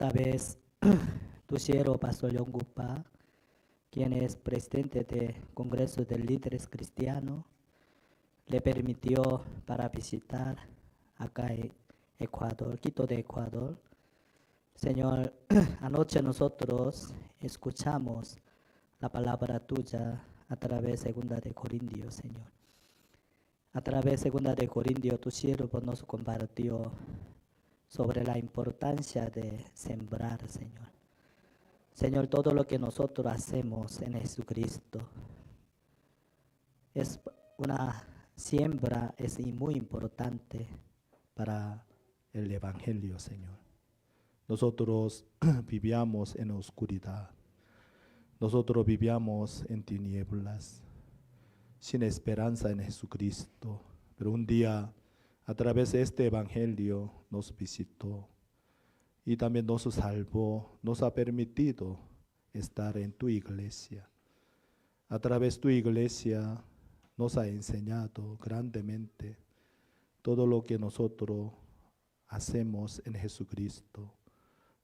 Esta vez, tu siervo, Pastor Yongupa, quien es presidente del Congreso de Líderes Cristianos, le permitió para visitar acá en Ecuador, Quito de Ecuador. Señor, anoche nosotros escuchamos la palabra tuya a través de 2 de Corintios, Señor. A través de 2 de Corintios, tu siervo nos compartió sobre la importancia de sembrar, Señor. Señor, todo lo que nosotros hacemos en Jesucristo es una siembra, es muy importante para el Evangelio, Señor. Nosotros vivíamos en oscuridad, nosotros vivíamos en tinieblas, sin esperanza en Jesucristo, pero un día a través de este Evangelio nos visitó y también nos salvó, nos ha permitido estar en tu iglesia. A través de tu iglesia nos ha enseñado grandemente todo lo que nosotros hacemos en Jesucristo,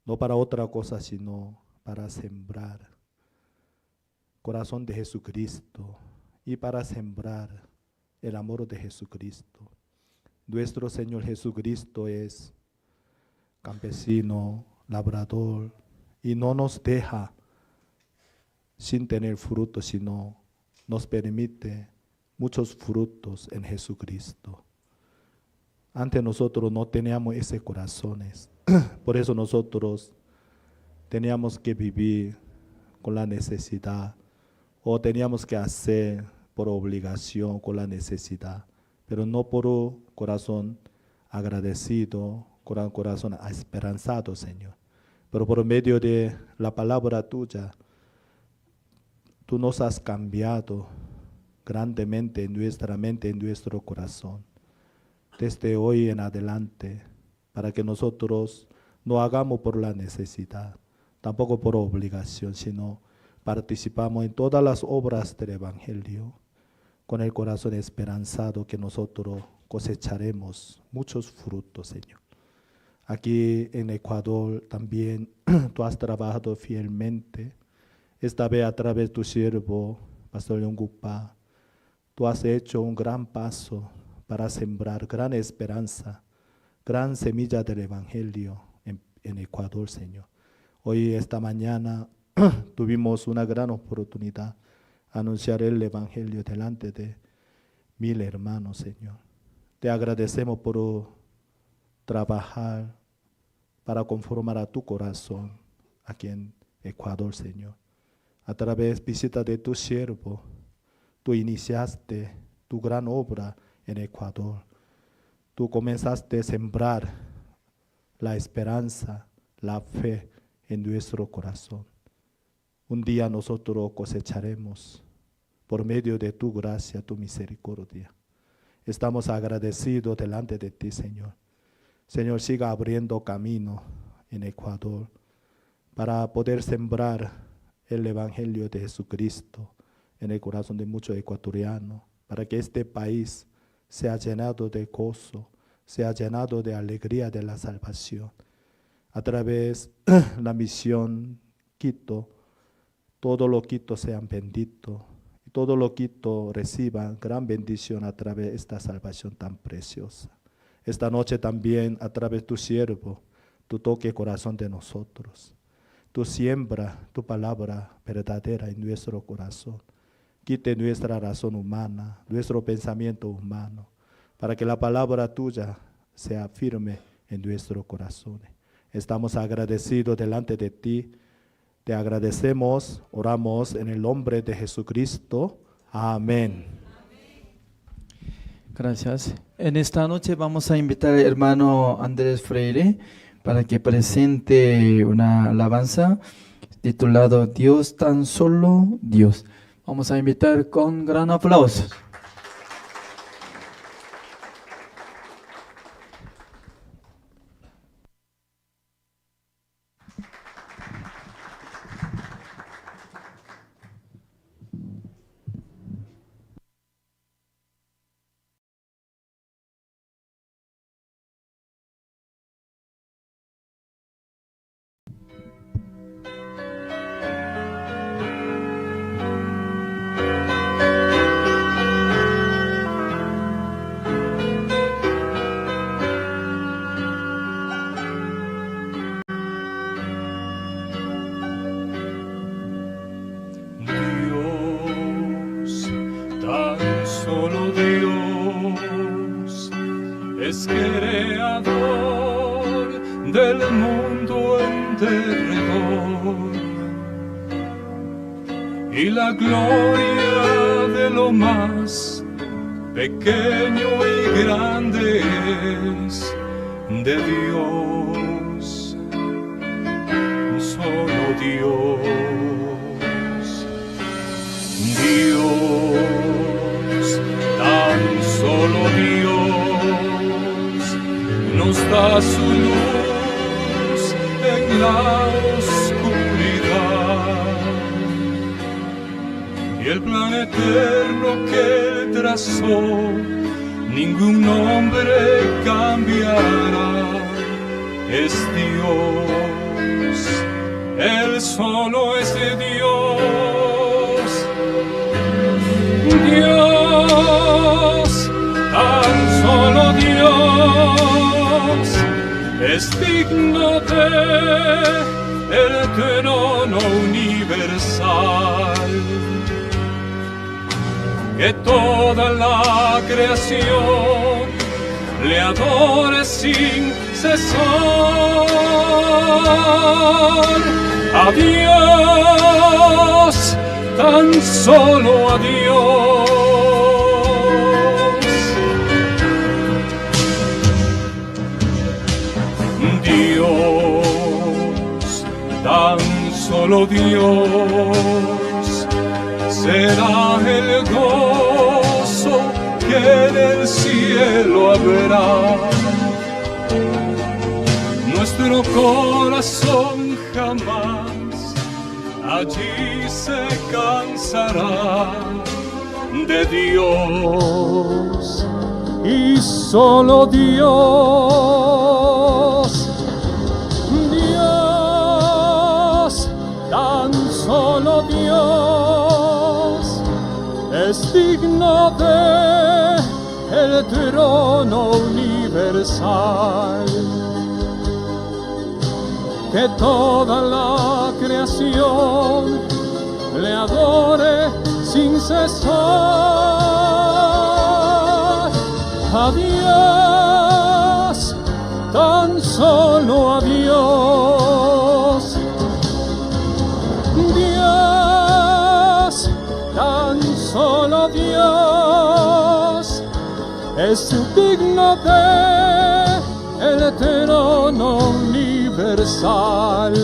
no para otra cosa, sino para sembrar corazón de Jesucristo y para sembrar el amor de Jesucristo. Nuestro Señor Jesucristo es campesino, labrador, y no nos deja sin tener frutos, sino nos permite muchos frutos en Jesucristo. Antes nosotros no teníamos ese corazones, por eso nosotros teníamos que vivir con la necesidad, o teníamos que hacer por obligación con la necesidad, pero no por un corazón agradecido, con un corazón esperanzado, Señor. Pero por medio de la palabra tuya, tú nos has cambiado grandemente en nuestra mente, en nuestro corazón. Desde hoy en adelante, para que nosotros no hagamos por la necesidad, tampoco por obligación, sino participamos en todas las obras del Evangelio, con el corazón esperanzado que nosotros cosecharemos muchos frutos, Señor. Aquí en Ecuador también tú has trabajado fielmente. Esta vez a través de tu siervo, Pastor Yongupa, tú has hecho un gran paso para sembrar gran esperanza, gran semilla del Evangelio en Ecuador, Señor. Hoy, esta mañana, tuvimos una gran oportunidad de anunciar el Evangelio delante de 1000 hermanos, Señor. Te agradecemos por trabajar para conformar a tu corazón aquí en Ecuador, Señor. A través de visita de tu siervo, tú iniciaste tu gran obra en Ecuador. Tú comenzaste a sembrar la esperanza, la fe en nuestro corazón. Un día nosotros cosecharemos por medio de tu gracia, tu misericordia. Estamos agradecidos delante de ti, Señor. Señor, siga abriendo camino en Ecuador para poder sembrar el Evangelio de Jesucristo en el corazón de muchos ecuatorianos, para que este país sea llenado de gozo, sea llenado de alegría de la salvación. A través de la misión Quito, todos los Quitos sean benditos y todos los Quitos reciban gran bendición a través de esta salvación tan preciosa. Esta noche también, a través de tu siervo, tú toque el corazón de nosotros. Tú siembra tu palabra verdadera en nuestro corazón. Quite nuestra razón humana, nuestro pensamiento humano, para que la palabra tuya sea firme en nuestros corazones. Estamos agradecidos delante de ti. Te agradecemos, oramos en el nombre de Jesucristo. Amén. Gracias. En esta noche vamos a invitar al hermano Andrés Freire para que presente una alabanza titulado Dios, tan solo Dios. Vamos a invitar con gran aplauso. derredor, y la gloria de lo más pequeño y grande es de Dios, solo Dios. Dios, tan solo Dios, nos da su luz en la oscuridad, y el plan eterno que Él trazó, ningún nombre cambiará, es Dios, Él solo es de Dios. Dios, tan solo Dios, es digno de el trono universal, que toda la creación le adore sin cesar. A Dios, tan solo a Dios. Dios, tan solo Dios, será el gozo que en el cielo habrá. Nuestro corazón jamás allí se cansará de Dios, y solo Dios. Dios, tan solo Dios, es digno de el trono universal, que toda la creación le adore sin cesar. A Dios, tan solo a Dios. Dios, tan solo Dios, es digno de el trono universal,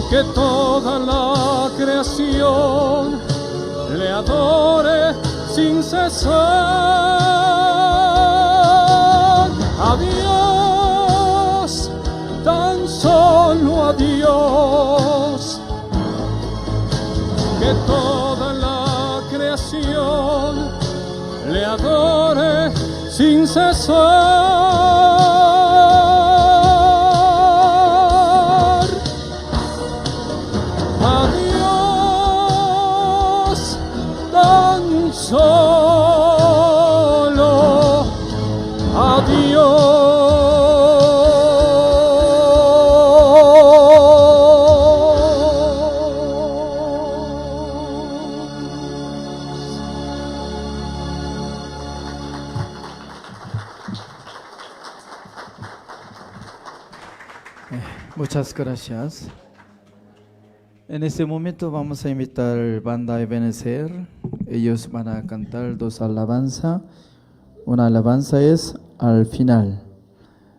que toda la creación le adore sin cesar. A Dios, tan solo a Dios, que toda la creación le adore sin cesar. A Dios, tan solo a Dios. Muchas gracias. En este momento vamos a invitar a Banda Ebenezer. Ellos van a cantar dos alabanzas. Una alabanza es al final.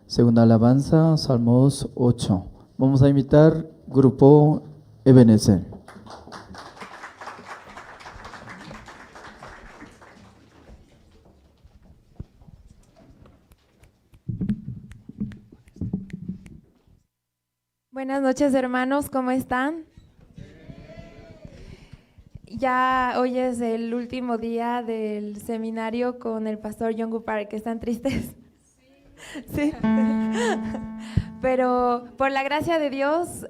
Segunda alabanza, Salmos 8. Vamos a invitar Grupo Ebenezer. Buenas noches, hermanos, ¿cómo están? Ya hoy es el último día del seminario con el pastor Jong-gu Park. ¿Están tristes? Sí. Pero por la gracia de Dios,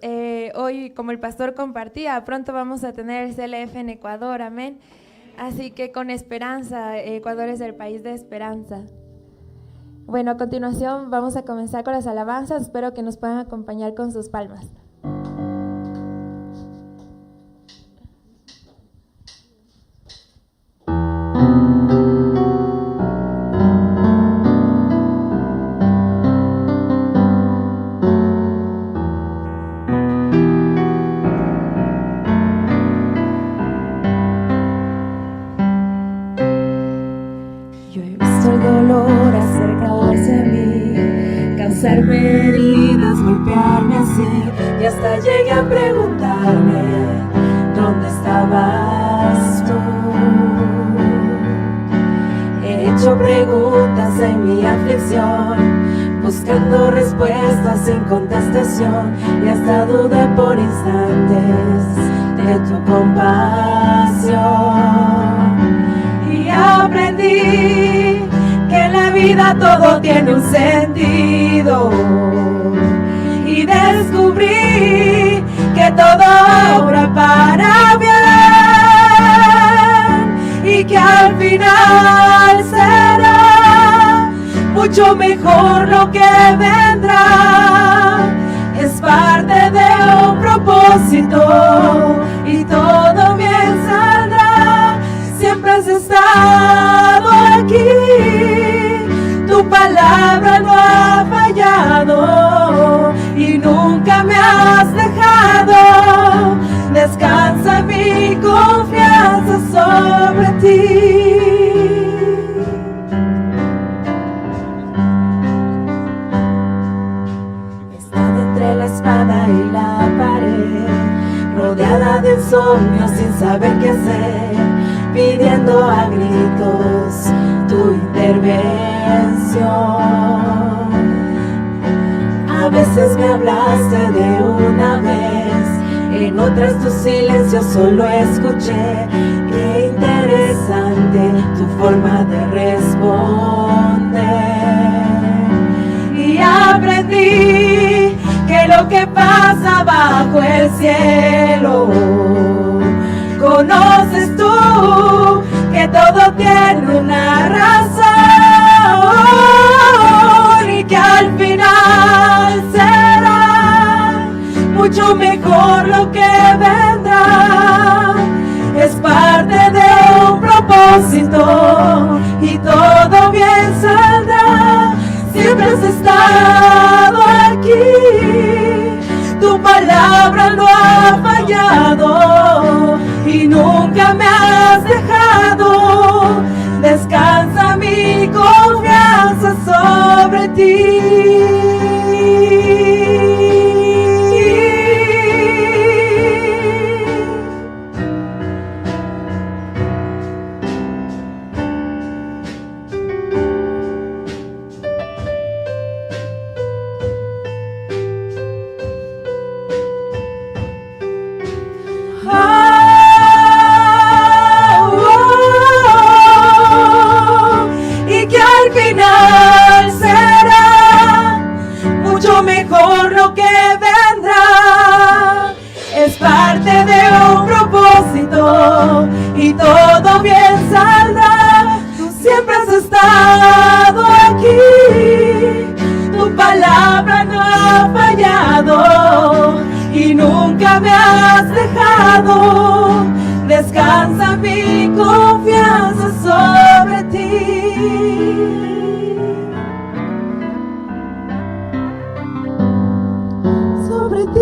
hoy, como el pastor compartía, pronto vamos a tener CLF en Ecuador, amén. Así que con esperanza, Ecuador es el país de esperanza. Bueno, a continuación vamos a comenzar con las alabanzas. Espero que nos puedan acompañar con sus palmas. hasta llegué a preguntarme dónde estabas tú. He hecho preguntas en mi aflicción, buscando respuestas sin contestación, y hasta dudé por instantes de tu compasión. Y aprendí que en la vida todo tiene un sentido, y descubrí que todo obra para bien, y que al final será mucho mejor lo que vendrá. Es parte de un propósito y todo bien saldrá. Siempre has estado aquí, tu palabra no ha fallado y nunca me has dejado. Descansa mi confianza sobre ti. He estado entre la espada y la pared, rodeada de insomnio sin saber qué hacer, pidiendo a gritos tu intervención. A veces me hablaste de una vez, en otras tu silencio solo escuché. Qué interesante tu forma de responder. Y aprendí que lo que pasa bajo el cielo, conoces tú, que todo tiene una razón, y que al final será mucho mejor lo que vendrá. Es parte de un propósito y todo bien saldrá. Siempre has estado aquí, tu palabra no ha fallado y nunca me has dejado. Descansa mi confianza sobre ti. Mejor lo que vendrá. Es parte de un propósito y todo bien saldrá. Tú siempre has estado aquí, tu palabra no ha fallado y nunca me has dejado. Descansa mi confianza sobre ti. Sobre ti.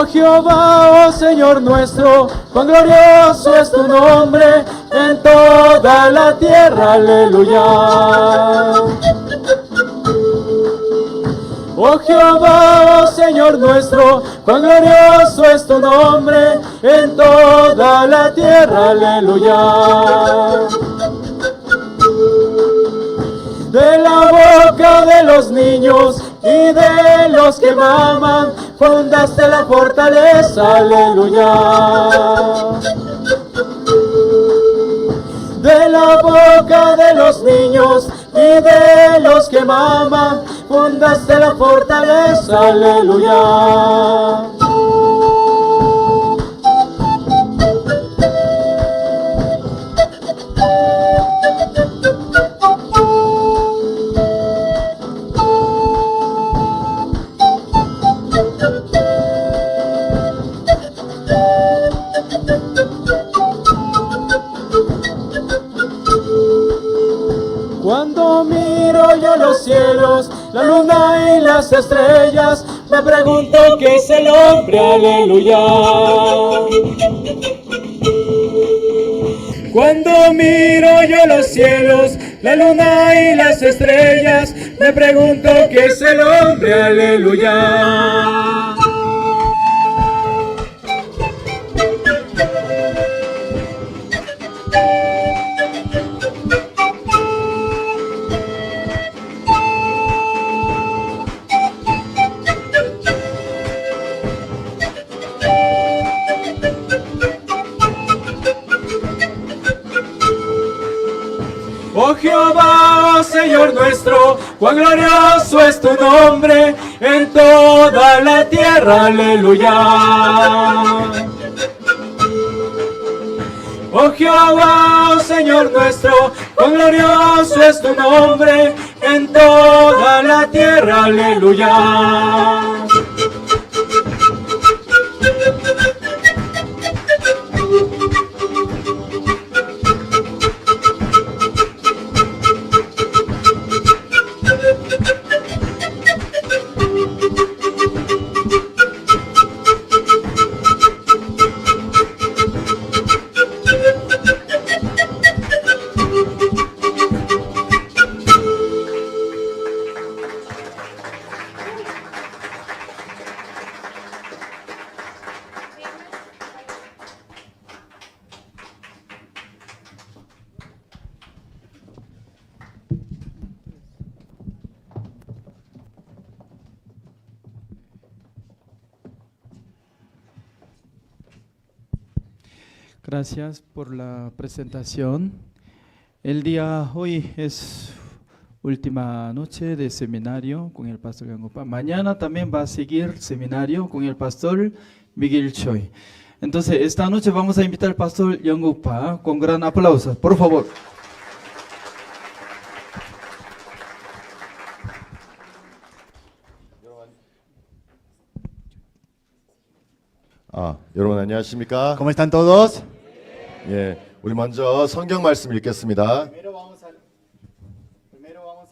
Oh Jehová, oh Señor nuestro, cuán glorioso es tu nombre en toda la tierra, aleluya. Oh Jehová, oh Señor nuestro, cuán glorioso es tu nombre en toda la tierra, aleluya. De la boca de los niños y de los que maman, fundaste la fortaleza, aleluya. De la boca de los niños y de los que maman, fundaste la fortaleza, aleluya. Cuando miro yo los cielos, la luna y las estrellas, me pregunto qué es el hombre, aleluya. Cuando miro yo los cielos, la luna y las estrellas, me pregunto qué es el hombre, aleluya. Oh Jehová, oh Señor nuestro, cuán glorioso es tu nombre en toda la tierra, aleluya. Oh Jehová, oh Señor nuestro, cuán glorioso es tu nombre en toda la tierra, aleluya. Gracias por la presentación. El día hoy es última noche de seminario con el pastor Yangupa. Mañana también va a seguir seminario con el pastor Miguel Choi. Entonces, esta noche vamos a invitar al pastor Yangupa con gran aplauso, por favor. 여러분 안녕하십니까? ¿Cómo están todos? 예, 우리 먼저 성경 말씀 읽겠습니다. Primero vamos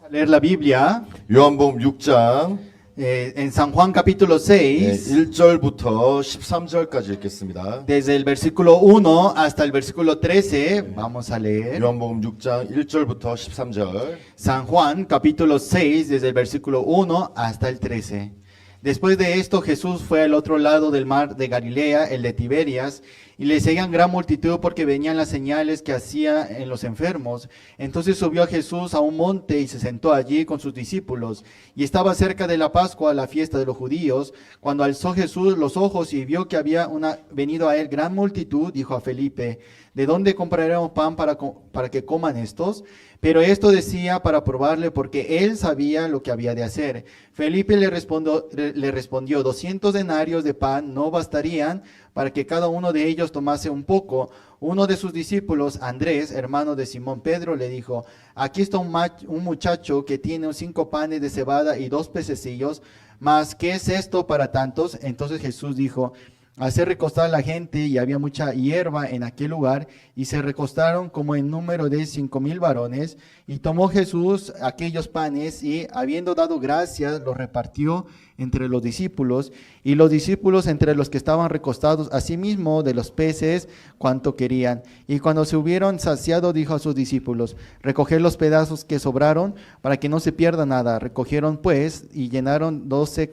a leer la Biblia 요한복음 6장 en San Juan capítulo 6, 1절부터 13절까지 읽겠습니다. desde el versículo 1 hasta el versículo 13. Vamos a leer 요한복음 6장 1절부터 13절. San Juan capítulo 6, desde el versículo 1 hasta el 13. Después de esto, Jesús fue al otro lado del mar de Galilea, el de Tiberias, y le seguían gran multitud porque venían las señales que hacía en los enfermos. Entonces subió Jesús a un monte y se sentó allí con sus discípulos. Y estaba cerca de la Pascua, la fiesta de los judíos. Cuando alzó Jesús los ojos y vio que había venido a él gran multitud, dijo a Felipe: ¿de dónde compraremos pan para que coman estos? Pero esto decía para probarle, porque él sabía lo que había de hacer. Felipe le respondió: 200 denarios de pan no bastarían para que cada uno de ellos tomase un poco. Uno de sus discípulos, Andrés, hermano de Simón Pedro, le dijo: aquí está un muchacho que tiene 5 panes de cebada y 2 pececillos, mas ¿qué es esto para tantos? Entonces Jesús dijo: hacer recostar a la gente, y había mucha hierba en aquel lugar, y se recostaron como en número de 5,000 varones, y tomó Jesús aquellos panes, y habiendo dado gracias, los repartió entre los discípulos, y los discípulos entre los que estaban recostados, asimismo de los peces, cuanto querían. Y cuando se hubieron saciado, dijo a sus discípulos: recoged los pedazos que sobraron, para que no se pierda nada. Recogieron pues, y llenaron 12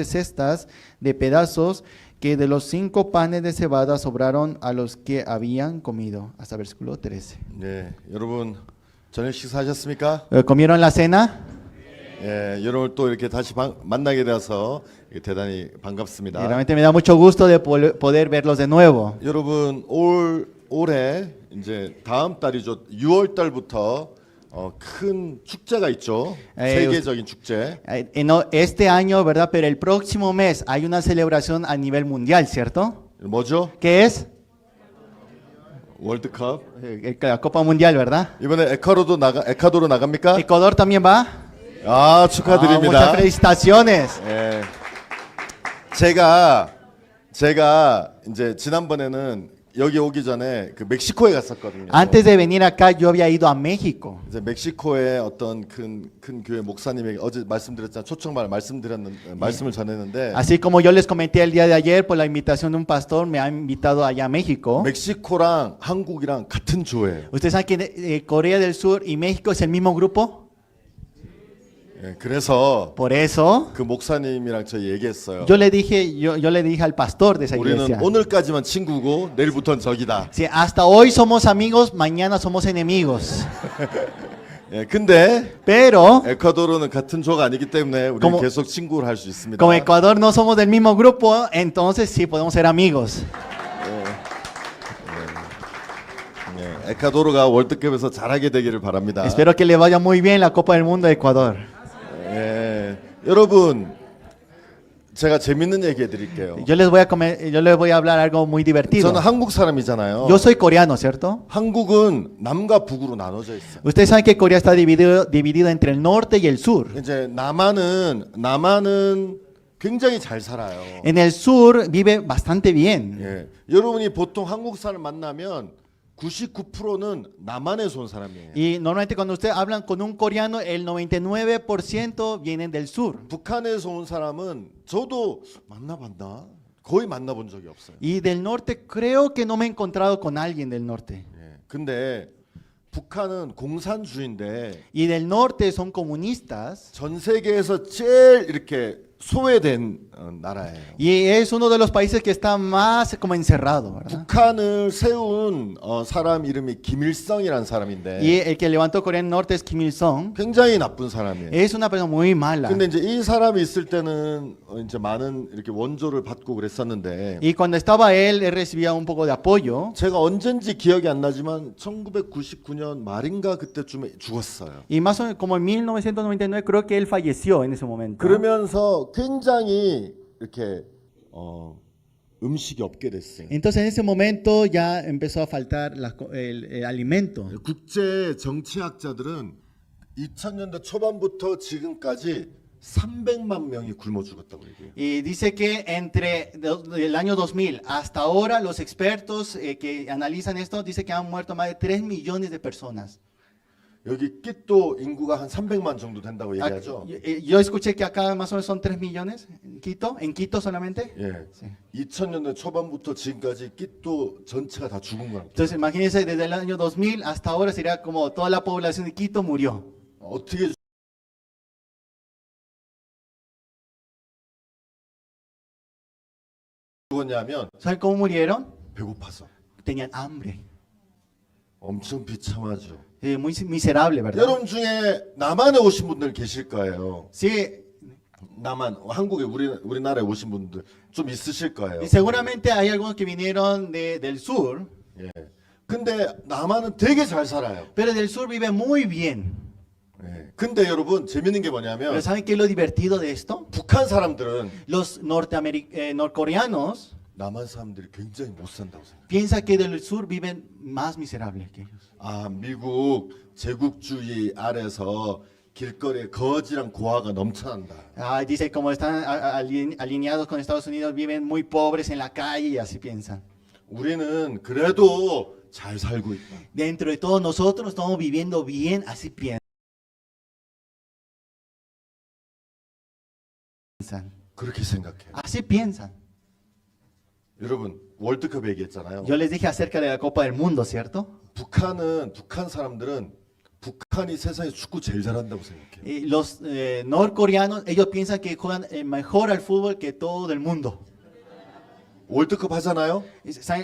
cestas de pedazos, que de los 5 panes de cebada sobraron a los que habían comido. Hasta versículo 13. 네, 여러분 저녁 식사하셨습니까? ¿Comieron la cena? 예, 여러분을 또 이렇게 다시 만나게 되어서 대단히 Y 반갑습니다. realmente me da mucho gusto de poder verlos de nuevo. 여러분 올해 이제 다음 달이죠. 6월 달부터 큰 축제가 있죠. 세계적인 축제. Este año, ¿verdad? Pero el próximo mes hay una celebración a nivel mundial, ¿cierto? 뭐죠? ¿Qué es? 월드컵. La Copa Mundial, ¿verdad? 이번에 에콰도르 나갑니까? ¿Ecuador también va? 아, Muchas 축하드립니다. felicitaciones. 예. 제가 이제 지난번에는 여기 오기 전에 그 멕시코에 갔었거든요. Antes de venir acá, yo había ido a México. 이제 멕시코의 어떤 큰 교회 목사님에게 어제 말씀드렸잖아요. 말씀을 전했는데 Así como yo les comenté el día de ayer, por la invitación de un pastor, me ha invitado allá a México. 멕시코랑 한국이랑 같은 조예요. ¿Ustedes saben que Corea del Sur y México es el mismo grupo? 예, 그래서 Por eso, 그 목사님이랑 저 얘기했어요. yo le dije al pastor de esa 우리는 iglesia. 오늘까지만 친구고 내일부터는 적이다. Sí, hasta hoy somos amigos, mañana somos enemigos. 예, 근데 Pero, 에콰도르는 같은 조가 아니기 때문에 우리는 como- 계속 친구를 할 수 있습니다. como Ecuador no somos del mismo grupo, entonces sí podemos ser amigos. 예, 에콰도르가 월드컵에서 잘하게 되기를 바랍니다. Espero que le vaya muy bien la Copa del Mundo de Ecuador. 예, 여러분 제가 재밌는 얘기 해드릴게요. Yo les voy a hablar algo muy divertido. 저는 한국 사람이잖아요. Yo soy coreano, ¿cierto? 한국은 남과 북으로 나눠져 있어요. Ustedes saben que Corea está dividido entre el norte y el sur. 이제 남한은 굉장히 잘 살아요. En el sur vive bastante bien. 예, 여러분이 보통 한국 사람 만나면 99%는 남한에서 온 사람이에요. Y normalmente cuando ustedes hablan con un coreano, el 99% vienen del sur. 북한에서 온 사람은 저도 만나봤나? 거의 만나본 적이 없어요. Y del norte creo que no me he encontrado con alguien del norte. 예, 근데 북한은 공산주의인데 Y del norte son comunistas. 전 세계에서 제일 이렇게 소외된 나라예요. Y es uno de los países que está más como encerrado, ¿verdad? 북한을 세운 사람 이름이 김일성이라는 사람인데 Y el que levantó Corea del Norte es Kim Il-sung. 굉장히 나쁜 사람이에요. Es una persona muy mala. 근데 이제 이 사람이 있을 때는 이제 많은 이렇게 원조를 받고 그랬었는데 Y cuando estaba él recibía un poco de apoyo. 제가 언젠지 기억이 안 나지만 1999년 말인가 그때쯤에 죽었어요. Y más o menos como en 1999 creo que él falleció en ese momento. 그러면서 굉장히 이렇게 음식이 없게 됐어요. Entonces en ese momento ya empezó a faltar el alimento. 국제 정치학자들은 2000년대 초반부터 지금까지 300만 명이 굶어 죽었다고 얘기해요. Y dice que entre el año 2000 hasta ahora los expertos que analizan esto dicen que han muerto más de 3 millones de personas. 여기 끼또 인구가 한 300만 정도 된다고 얘기하죠. Yo escuché que acá más o menos son 3 millones en Quito solamente. 예. Sí. 2000년대 초반부터 지금까지 끼또 전체가 다 죽은 거랍니다. Entonces imagínense desde el año 2000 hasta ahora sería como toda la población de Quito murió. 어떻게 죽었냐면 ¿Saben cómo murieron? 배고파서. Tenían hambre. 엄청 비참하죠. Muy miserable, ¿verdad? 여러분 중에 남한에 오신 분들 계실 거예요. Sí, 남한, 한국에 우리나라에 오신 분들 좀 있으실 거예요. y seguramente hay algunos que vinieron del sur, 예. 근데 남한은 되게 잘 살아요. pero del sur vive muy bien. 예. 근데 여러분 재밌는 게 뭐냐면 Pero ¿saben qué es lo divertido de esto? 북한 사람들은 Los norcoreanos 남한 사람들이 굉장히 못 산다고 생각해요. piensan que del sur viven más miserables que ellos. 아, 미국 제국주의 아래서 길거리에 거지랑 고아가 넘쳐난다. Dice, como están alineados con Estados Unidos, viven muy pobres en la calle y así piensan. 우리는 그래도 잘 살고 있다. Dentro de todos nosotros estamos viviendo bien, así piensan. 그렇게 생각해요. Así piensan. 여러분 월드컵 얘기했잖아요. Yo les dije acerca de la Copa del Mundo, ¿cierto? 북한 사람들은 북한이 세상에 축구 제일 잘한다고 생각해요. Y los norcoreanos, ellos piensan que juegan mejor al fútbol que todo el mundo. 월드컵 하잖아요.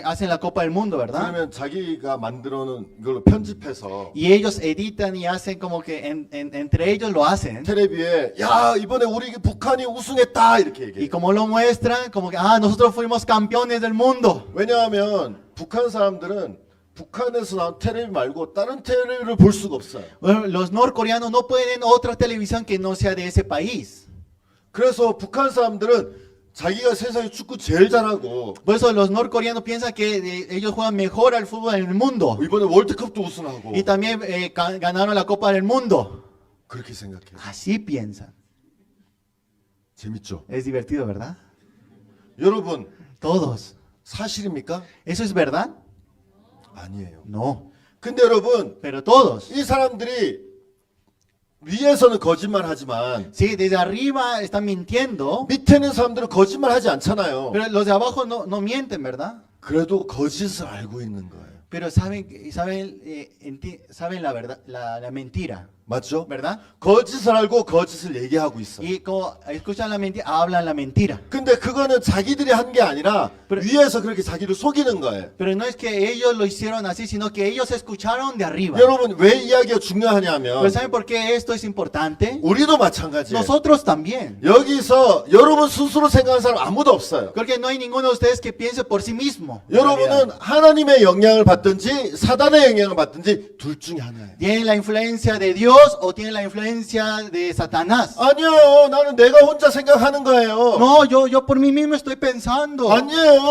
Hacen la Copa del Mundo, ¿verdad? 그러면 자기가 만들어놓은 이걸로 편집해서 Y ellos editan y hacen como que entre ellos lo hacen. 텔레비에 야 이번에 우리 북한이 우승했다 이렇게 Y 얘기해요. como lo muestran, como que, nosotros fuimos campeones del mundo. 왜냐하면 북한 사람들은 북한에서 나온 텔레비 말고 다른 텔레비를 볼 수가 없어요. Bueno, los norcoreanos no pueden otra televisión que no sea de ese país. 그래서 북한 사람들은 자기가 세상에 축구 제일 잘하고 Por eso los norcoreanos piensan que ellos juegan mejor al fútbol en el mundo. 이번에 월드컵도 우승하고 Y también ganaron la Copa del Mundo. 그렇게 생각해요. Así piensan. 재밌죠? Es divertido, ¿verdad? 여러분 Todos. 사실입니까? ¿Eso es verdad? 아니에요. No. 근데 여러분 Pero todos. 이 사람들이 위에서는 거짓말 하지만 Sí, desde arriba están mintiendo. 밑에 있는 사람들은 거짓말 하지 않잖아요. Pero los de abajo no mienten, ¿verdad? 그래도 거짓을 알고 있는 거예요. Pero saben la verdad, la mentira, 맞죠? ¿verdad? 거짓을 알고 거짓을 얘기하고 있어요. Y como escuchan la mentira, hablan la mentira. 근데 그거는 자기들이 한 게 아니라 위에서 그렇게 자기를 속이는 거예요. Pero no es que ellos lo hicieron así, sino que ellos escucharon de arriba. 여러분 왜 이야기가 Pero 중요하냐면 ¿saben por qué esto es importante? 우리도 마찬가지예요. Nosotros también. 여기서 여러분 스스로 생각하는 사람 아무도 없어요. Porque no hay ninguno de ustedes que piense por sí mismo. en 여러분은 realidad. 하나님의 영향을 받든지 사단의 영향을 받든지 둘 중에 하나예요. ¿Tienen la influencia de Dios o tienen la influencia de Satanás? 아니요. 나는 내가 혼자 생각하는 거예요. No, yo por mí mismo estoy pensando. 아니에요.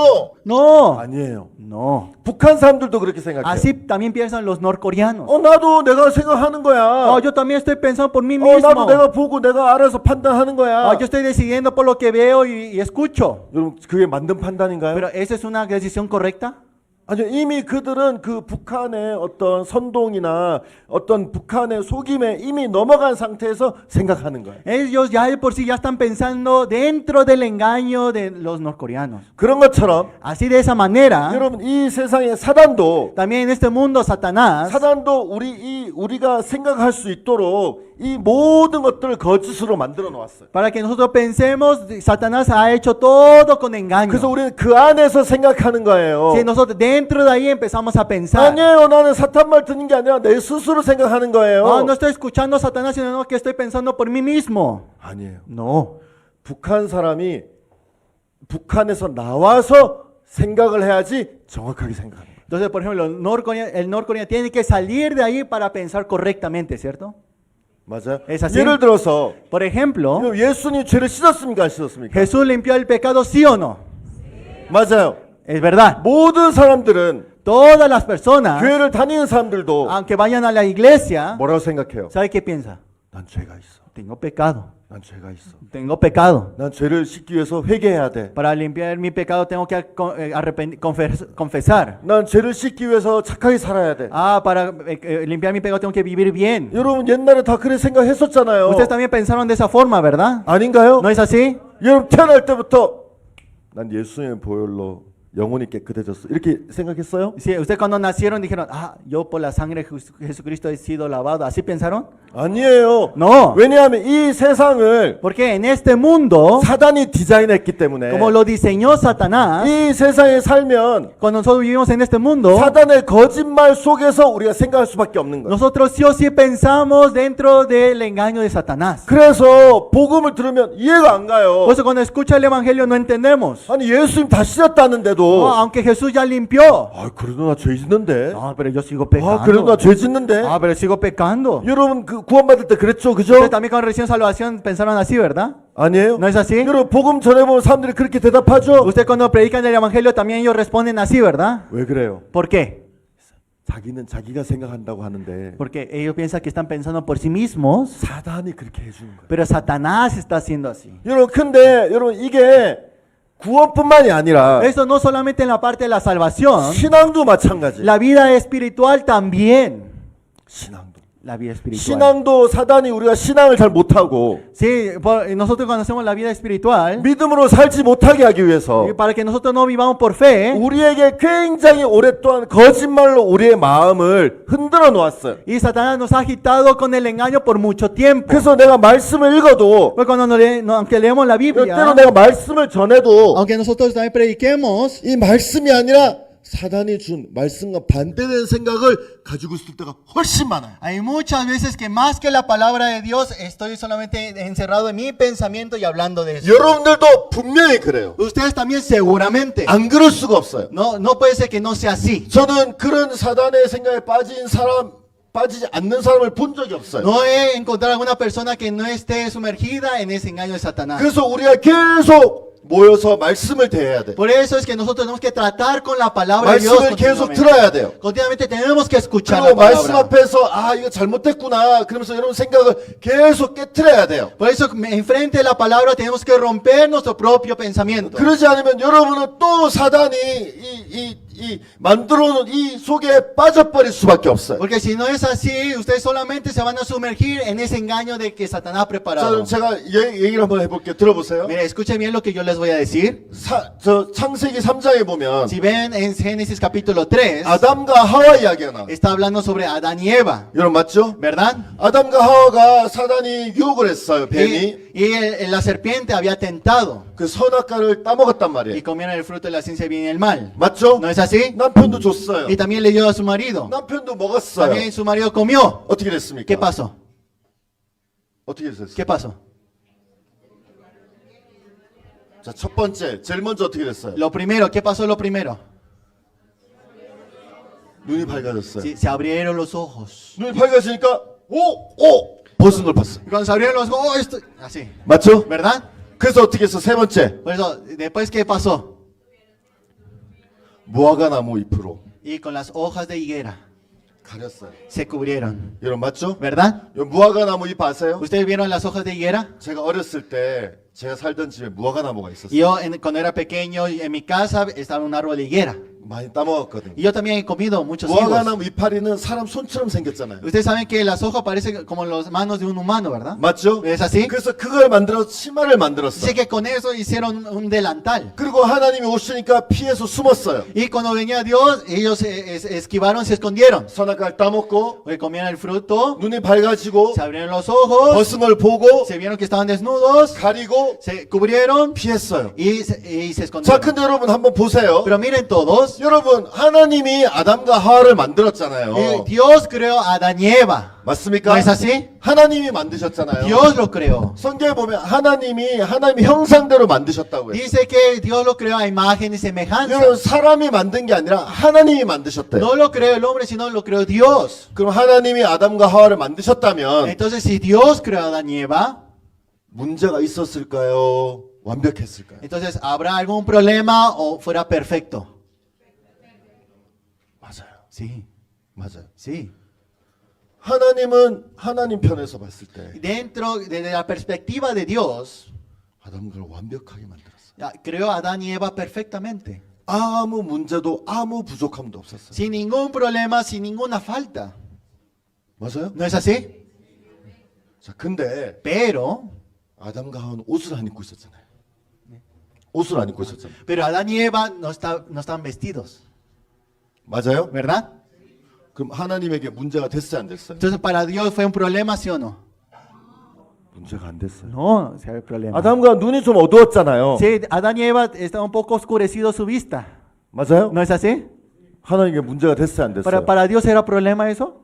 No, 아니에요. no. 북한 사람들도 그렇게 생각해요. Así también piensan los norcoreanos. 나도 내가 생각하는 거야. Yo también estoy pensando por mí mismo. 나도 내가 보고 내가 알아서 판단하는 거야. Yo estoy decidiendo por lo que veo y escucho. 여러분 그게 맞는 판단인가요? Pero ¿esa es una decisión correcta? 아니요, 이미 그들은 그 북한의 어떤 선동이나 어떤 북한의 속임에 이미 넘어간 상태에서 생각하는 거예요. Ellos ya de por sí ya están pensando dentro del engaño de los norcoreanos. 그런 것처럼 Así de esa manera, 여러분 이 세상의 사단도 también en este mundo Satanás 우리가 생각할 수 있도록 이 모든 것들을 거짓으로 만들어 놓았어요. para que nosotros pensemos, Satanás ha hecho todo con engaño. 그래서 우리는 그 안에서 생각하는 거예요. Si nosotros dentro de ahí empezamos a pensar, 아니에요, 나는 사탄 말 듣는 게 아니라 내 스스로 생각하는 거예요. no estoy escuchando a Satanás, sino que estoy pensando por mí mismo. 아니에요. No. 북한 사람이 북한에서 나와서 생각을 해야지 정확하게 생각하는 거예요. Entonces, por ejemplo, el norcoreano tiene que salir de ahí para pensar correctamente, ¿cierto? 맞아요. Es así. 예를 들어서 Por ejemplo, 예수님 죄를 씻었습니까, 안 씻었습니까? ¿Jesús limpió el pecado, sí o no? 맞아요. Es verdad. 모든 사람들은 Todas las personas, 교회를 다니는 사람들도 aunque vayan a la iglesia, 뭐라고 생각해요? ¿sabe qué piensa? 난 죄가 있어. Tengo pecado. 난 죄가 있어. Tengo pecado. 난 죄를 씻기 위해서 회개해야 돼. Para limpiar mi pecado tengo que confesar. 난 죄를 씻기 위해서 착하게 살아야 돼. Para limpiar mi pecado tengo que vivir bien. 여러분 옛날에 다 그래 생각했었잖아요. Ustedes también pensaron de esa forma, ¿verdad? 아닌가요? ¿No es así? 여러분 태어날 때부터 난 예수님의 보혈로 영혼이 깨끗해졌어. 이렇게 생각했어요? Sí, ustedes cuando nacieron dijeron, yo por la sangre de Jesucristo he sido lavado. ¿Así pensaron? 아니에요. No. 왜냐하면 이 세상을 Porque en este mundo, 사단이 디자인했기 때문에 como lo diseñó Satanás, 이 세상에 살면 cuando nosotros vivimos en este mundo, 사단의 거짓말 속에서 우리가 생각할 수밖에 없는 거예요. nosotros sí o sí pensamos dentro del engaño de Satanás. 그래서 복음을 들으면 이해가 안 가요. Por eso cuando escucha el evangelio no entendemos. 아니 예수님 다 씻었다는데도 Aunque Jesús ya limpió. 그래도 나 죄 짓는데. No, pero yo sigo pecando. 그래도 나 죄 짓는데. Pero sigo pecando. 여러분 그 구원받을 때 그랬죠, 그죠? Ustedes también cuando reciben salvación pensaron así, ¿verdad? 아니에요? ¿No es así? 여러분 복음 전해보면 사람들이 그렇게 대답하죠. Ustedes cuando predican el evangelio también ellos responden así, ¿verdad? 왜 그래요? ¿Por qué? 자기는 자기가 생각한다고 하는데 Porque ellos piensan que están pensando por sí mismos, 사단이 그렇게 해주는 거예요. pero Satanás está haciendo así. 여러분 근데 여러분 이게 구원뿐만이 아니라 Eso no solamente en la parte de la salvación, 신앙도 마찬가지. la vida espiritual también. 신앙도. La vida espiritual. 신앙도 사단이 우리가 신앙을 잘 못하고 Sí, nosotros cuando hacemos la vida espiritual, 믿음으로 살지 못하게 하기 위해서 para que nosotros no vivamos por fe, 우리에게 굉장히 오랫동안 거짓말로 우리의 마음을 흔들어 놓았어요. y Satanás nos ha agitado con el engaño por mucho tiempo. 그래서 내가 말씀을 읽어도 Pues cuando aunque leemos la 때로 Biblia, 내가 말씀을 전해도 Aunque nosotros también prediquemos, 이 말씀이 아니라 사단이 준 말씀과 반대되는 생각을 가지고 있을 때가 훨씬 많아요. hay muchas veces que más que la palabra de Dios, estoy solamente encerrado en mi pensamiento y hablando de eso. 여러분들도 분명히 그래요. Ustedes también seguramente. 안 그럴 수가 없어요. No puede ser que no sea así. 저는 그런 사단의 생각에 빠지지 않는 사람을 본 적이 없어요. No he encontrado alguna persona que no esté sumergida en ese engaño de Satanás. 그래서 우리가 계속 모여서 말씀을 대해야 돼. Por eso es que nosotros tenemos que tratar con la palabra de Dios 말씀을 계속 continuamente. 들어야 돼요. Continuamente tenemos que escuchar 그리고 la 말씀 palabra. 앞에서 아 이거 잘못됐구나 그러면서 여러분 생각을 계속 깨트려야 돼요. Por eso enfrente de la palabra tenemos que romper nuestro propio pensamiento. 그러지 않으면 여러분은 또 사단이 이 만들어놓은 이 속에 빠져버릴 수밖에 없어요. Porque si no es así, ustedes solamente se van a sumergir en ese engaño de que Satanás ha 자, preparado. 그럼 제가 얘기를 한번 해볼게요. 들어보세요. Mire, escuchen bien lo que yo les voy a decir. 저 창세기 3장에 보면 Si ven en Génesis capítulo 3, 아담과 하와 이야기가 나와요. está hablando sobre Adán y Eva, 여러분 맞죠? ¿verdad? 아담과 하와가 사단이 유혹을 했어요. 뱀이 La serpiente había tentado 그 선악과를 따먹었단 y 말이에요. comieron el fruto de la ciencia del bien y el mal. 맞죠? ¿No es así? 남편도 줬어요. Y también le dio a su marido. 남편도 먹었어요. También su marido comió. 어떻게 됐습니까? ¿Qué pasó? 어떻게 됐어요? ¿Qué pasó? 자, 첫 번째, 제일 먼저 어떻게 됐어요? Lo primero, ¿qué pasó lo primero? 눈이 밝아졌어요. Sí, se abrieron los ojos. 눈이 밝아지니까 벗은 걸 봤어. Y cuando se abrieron los ojos, oh, esto, así, 맞죠? ¿verdad? 그래서 어떻게 했어? 세 번째, Por eso, después, ¿qué pasó? 무화과 나무 잎으로 Y con las hojas de higuera 가렸어요. se cubrieron, 여러분 맞죠? ¿verdad? 요 무화과 나무 잎 아세요? ¿Ustedes vieron las hojas de higuera? 제가 어렸을 때 제가 살던 집에 무화과 나무가 있었어요. Yo, cuando era pequeño, en mi casa estaba un árbol de higuera. 많이 따먹었거든요. Y yo también he comido muchos 무화과 higos. 나무 이파리는 사람 손처럼 생겼잖아요. Ustedes saben que las hojas parecen como las manos de un humano, ¿verdad? 맞죠? ¿Es así? 그래서 그걸 만들어 치마를 만들었어요. Dice que con eso hicieron un delantal. 그리고 하나님이 오시니까 피해서 숨었어요. Y cuando venía Dios, ellos esquivaron, se escondieron. 선악과를 따먹고 Porque comían el fruto, 눈이 밝아지고 se abrieron los ojos, 벗은 걸 보고 se vieron que estaban desnudos, 가리고 se cubrieron 피했어요. y se 자, escondieron. 근데 여러분 한번 보세요. Pero miren todos, 여러분 하나님이 아담과 하와를 만들었잖아요. Dios creó a Adán y Eva. 맞습니까? ¿No es así? 하나님이 만드셨잖아요. Dios lo creó. 성경에 보면 하나님의 형상대로 만드셨다고요. Dice que Dios lo creó a imagen y semejanza. 여러분 사람이 만든 게 아니라 하나님이 만드셨대요. No lo creó el hombre, sino lo creó Dios. 그럼 하나님이 아담과 하와를 만드셨다면 Entonces, si Dios creó a Adán y Eva, 문제가 있었을까요? 완벽했을까요? entonces, ¿habrá algún problema o fuera perfecto? 맞아요. Sí, 맞아요. sí. 하나님은 하나님 편에서 봤을 때 Dentro de la perspectiva de Dios, 아담과 완벽하게 만들었어요. creó a Adán y Eva perfectamente. 아무 문제도 아무 부족함도 없었어요. Sin ningún problema, sin ninguna falta. 맞아요? ¿No es así? 자, 근데 Pero 아담과 하와는 옷을 안 입고 있었잖아요. 옷을 안 입고 있었잖아요. Pero Adán y Eva no están vestidos, 맞아요? ¿verdad? 그럼 하나님에게 문제가 됐어요, 안 됐어요? Entonces, para Dios fue un problema, ¿sí o no? 문제가 안 됐어요. no, si hay problema. 아담과 눈이 좀 어두웠잖아요. Sí, Adán y Eva está un poco oscurecido su vista. 맞아요? ¿No es así? 하나님에게 문제가 됐어요, 안 됐어요? Para Dios era problema eso.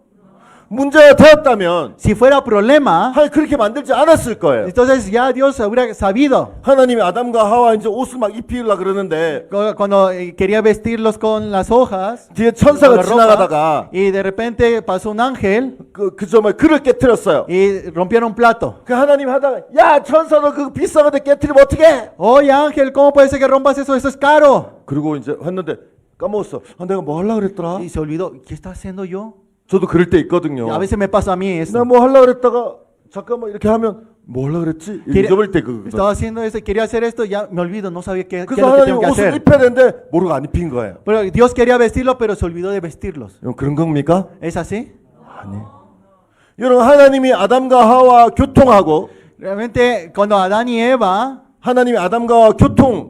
문제가 되었다면 Si fuera problema, 하나님 그렇게 만들지 않았을 거예요. entonces ya Dios habría sabido. 하나님이 아담과 하와 이제 옷을 막 입히려고 그러는데 Cuando quería vestirlos con las hojas, 뒤에 con 천사가 la ropa, 지나가다가 y de repente pasó un ángel 그 점을 그를 깨뜨렸어요. y rompieron un plato. 그 하나님 하다가 야 천사 너 그 비싼 건데 깨뜨리면 어떡해? Oye ángel, ¿cómo puede ser que rompas eso? Eso es caro. 그리고 이제 했는데 까먹었어. 아, 내가 뭐 하려고 그랬더라? Y se olvidó, ¿qué está haciendo yo? 저도 그럴 때 있거든요. Y a veces me pasa a mí 내가 eso. 뭐 하려고 그랬다가 잠깐만 이렇게 하면 뭐 하려고 그랬지? 잊어버릴 때 그거거든. Estaba haciendo eso, quería hacer esto, ya me olvido, no sabía qué es 그래서 lo que 하나님 tengo que 옷을 hacer. 입혀야 되는데 모르고 안 입힌 거예요. Pero Dios quería vestirlo, pero se olvidó de vestirlos. 여러분 그런 겁니까? ¿Es así? 아니. 여러분 하나님이 아담과 하와 교통하고 Realmente, cuando Adán y Eva, 하나님이 아담과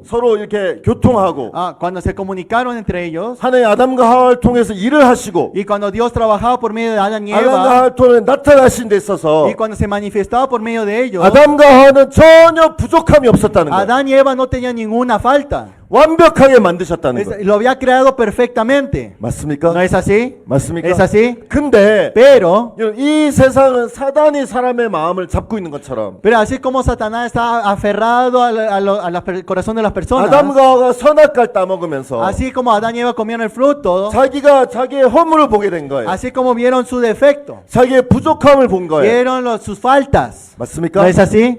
서로 이렇게 교통하고 cuando se comunicaron entre ellos, 하나님이 아담과 하와를 통해서 일을 하시고 y cuando Dios trabajaba por medio de Adán y 아담과 Eva, 하와를 통해 나타나신 데 있어서 y cuando se manifestaba por medio de ellos, 아담과 하와는 전혀 부족함이 없었다는 거예요. Adán y Eva no tenían ninguna falta. 완벽하게 만드셨다는 거예요. Lo había creado perfectamente. 맞습니까? ¿No es así? 맞습니까? ¿Es así? 근데 Pero 이 세상은 사단이 사람의 마음을 잡고 있는 것처럼 así como Satanás está aferrado al corazón de las personas, 아담과 하와가 선악과를 따먹으면서 así como Adán y Eva comieron el fruto, 자기가 자기의 허물을 보게 된 거예요. así como vieron su defecto, 자기의 부족함을 본 거예요. vieron sus faltas. 맞습니까? ¿No es así?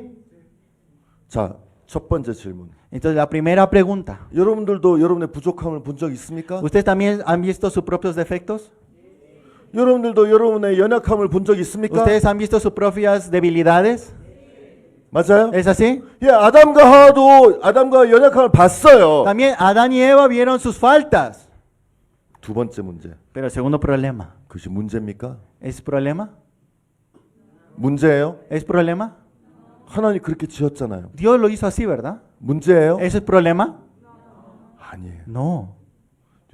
자, 첫 번째 질문. Entonces la primera pregunta, 여러분들도 여러분의 부족함을 본 적 있습니까? ¿ustedes también han visto sus propios defectos? 여러분들도 여러분의 연약함을 본 적 있습니까? ¿Ustedes han visto sus propias debilidades? 맞아요? ¿Es así? 예, 아담과 하와도 아담과 연약함을 봤어요. También Adán y Eva vieron sus faltas. 두 번째 문제. Pero el segundo problema, 그것이 문제입니까? ¿es problema? 문제예요? ¿Es problema? 하나님 그렇게 지었잖아요. Dios lo hizo así, ¿verdad? 문제예요? ¿Eso es problema? 아니에요. No.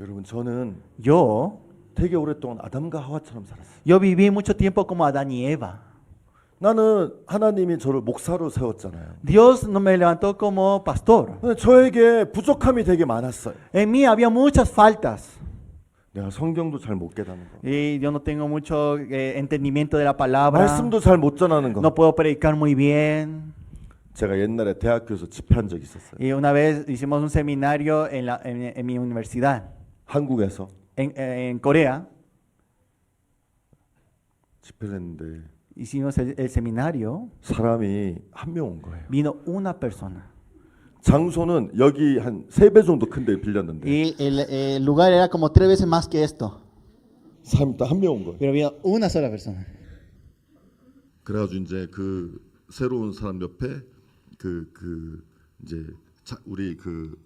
여러분 저는 Yo 되게 오랫동안 아담과 하와처럼 살았어요. viví mucho tiempo como Adán y Eva. 나는 하나님이 저를 목사로 세웠잖아요. Dios no me levantó como pastor. 근데 저에게 부족함이 되게 많았어요. En mí había muchas faltas. 내가 성경도 잘 못 깨닫는 거. Y yo no tengo mucho entendimiento de la palabra. 말씀도 잘 못 전하는 거. No puedo predicar muy bien. 제가 옛날에 대학교에서 집회한 적이 있었어요. Y una vez hicimos un seminario en mi universidad, 한국에서 en Corea. 집회를 했는데 Hicimos el seminario. 사람이 한 명 온 거예요. Vino una persona. 장소는 여기 한 3배 정도 큰 데 빌렸는데 Y el lugar era como 3 veces más que esto. 사람이 딱 한 명 온 거예요. Pero había una sola persona. 그래가지고 이제 그 새로운 사람 옆에 이제 우리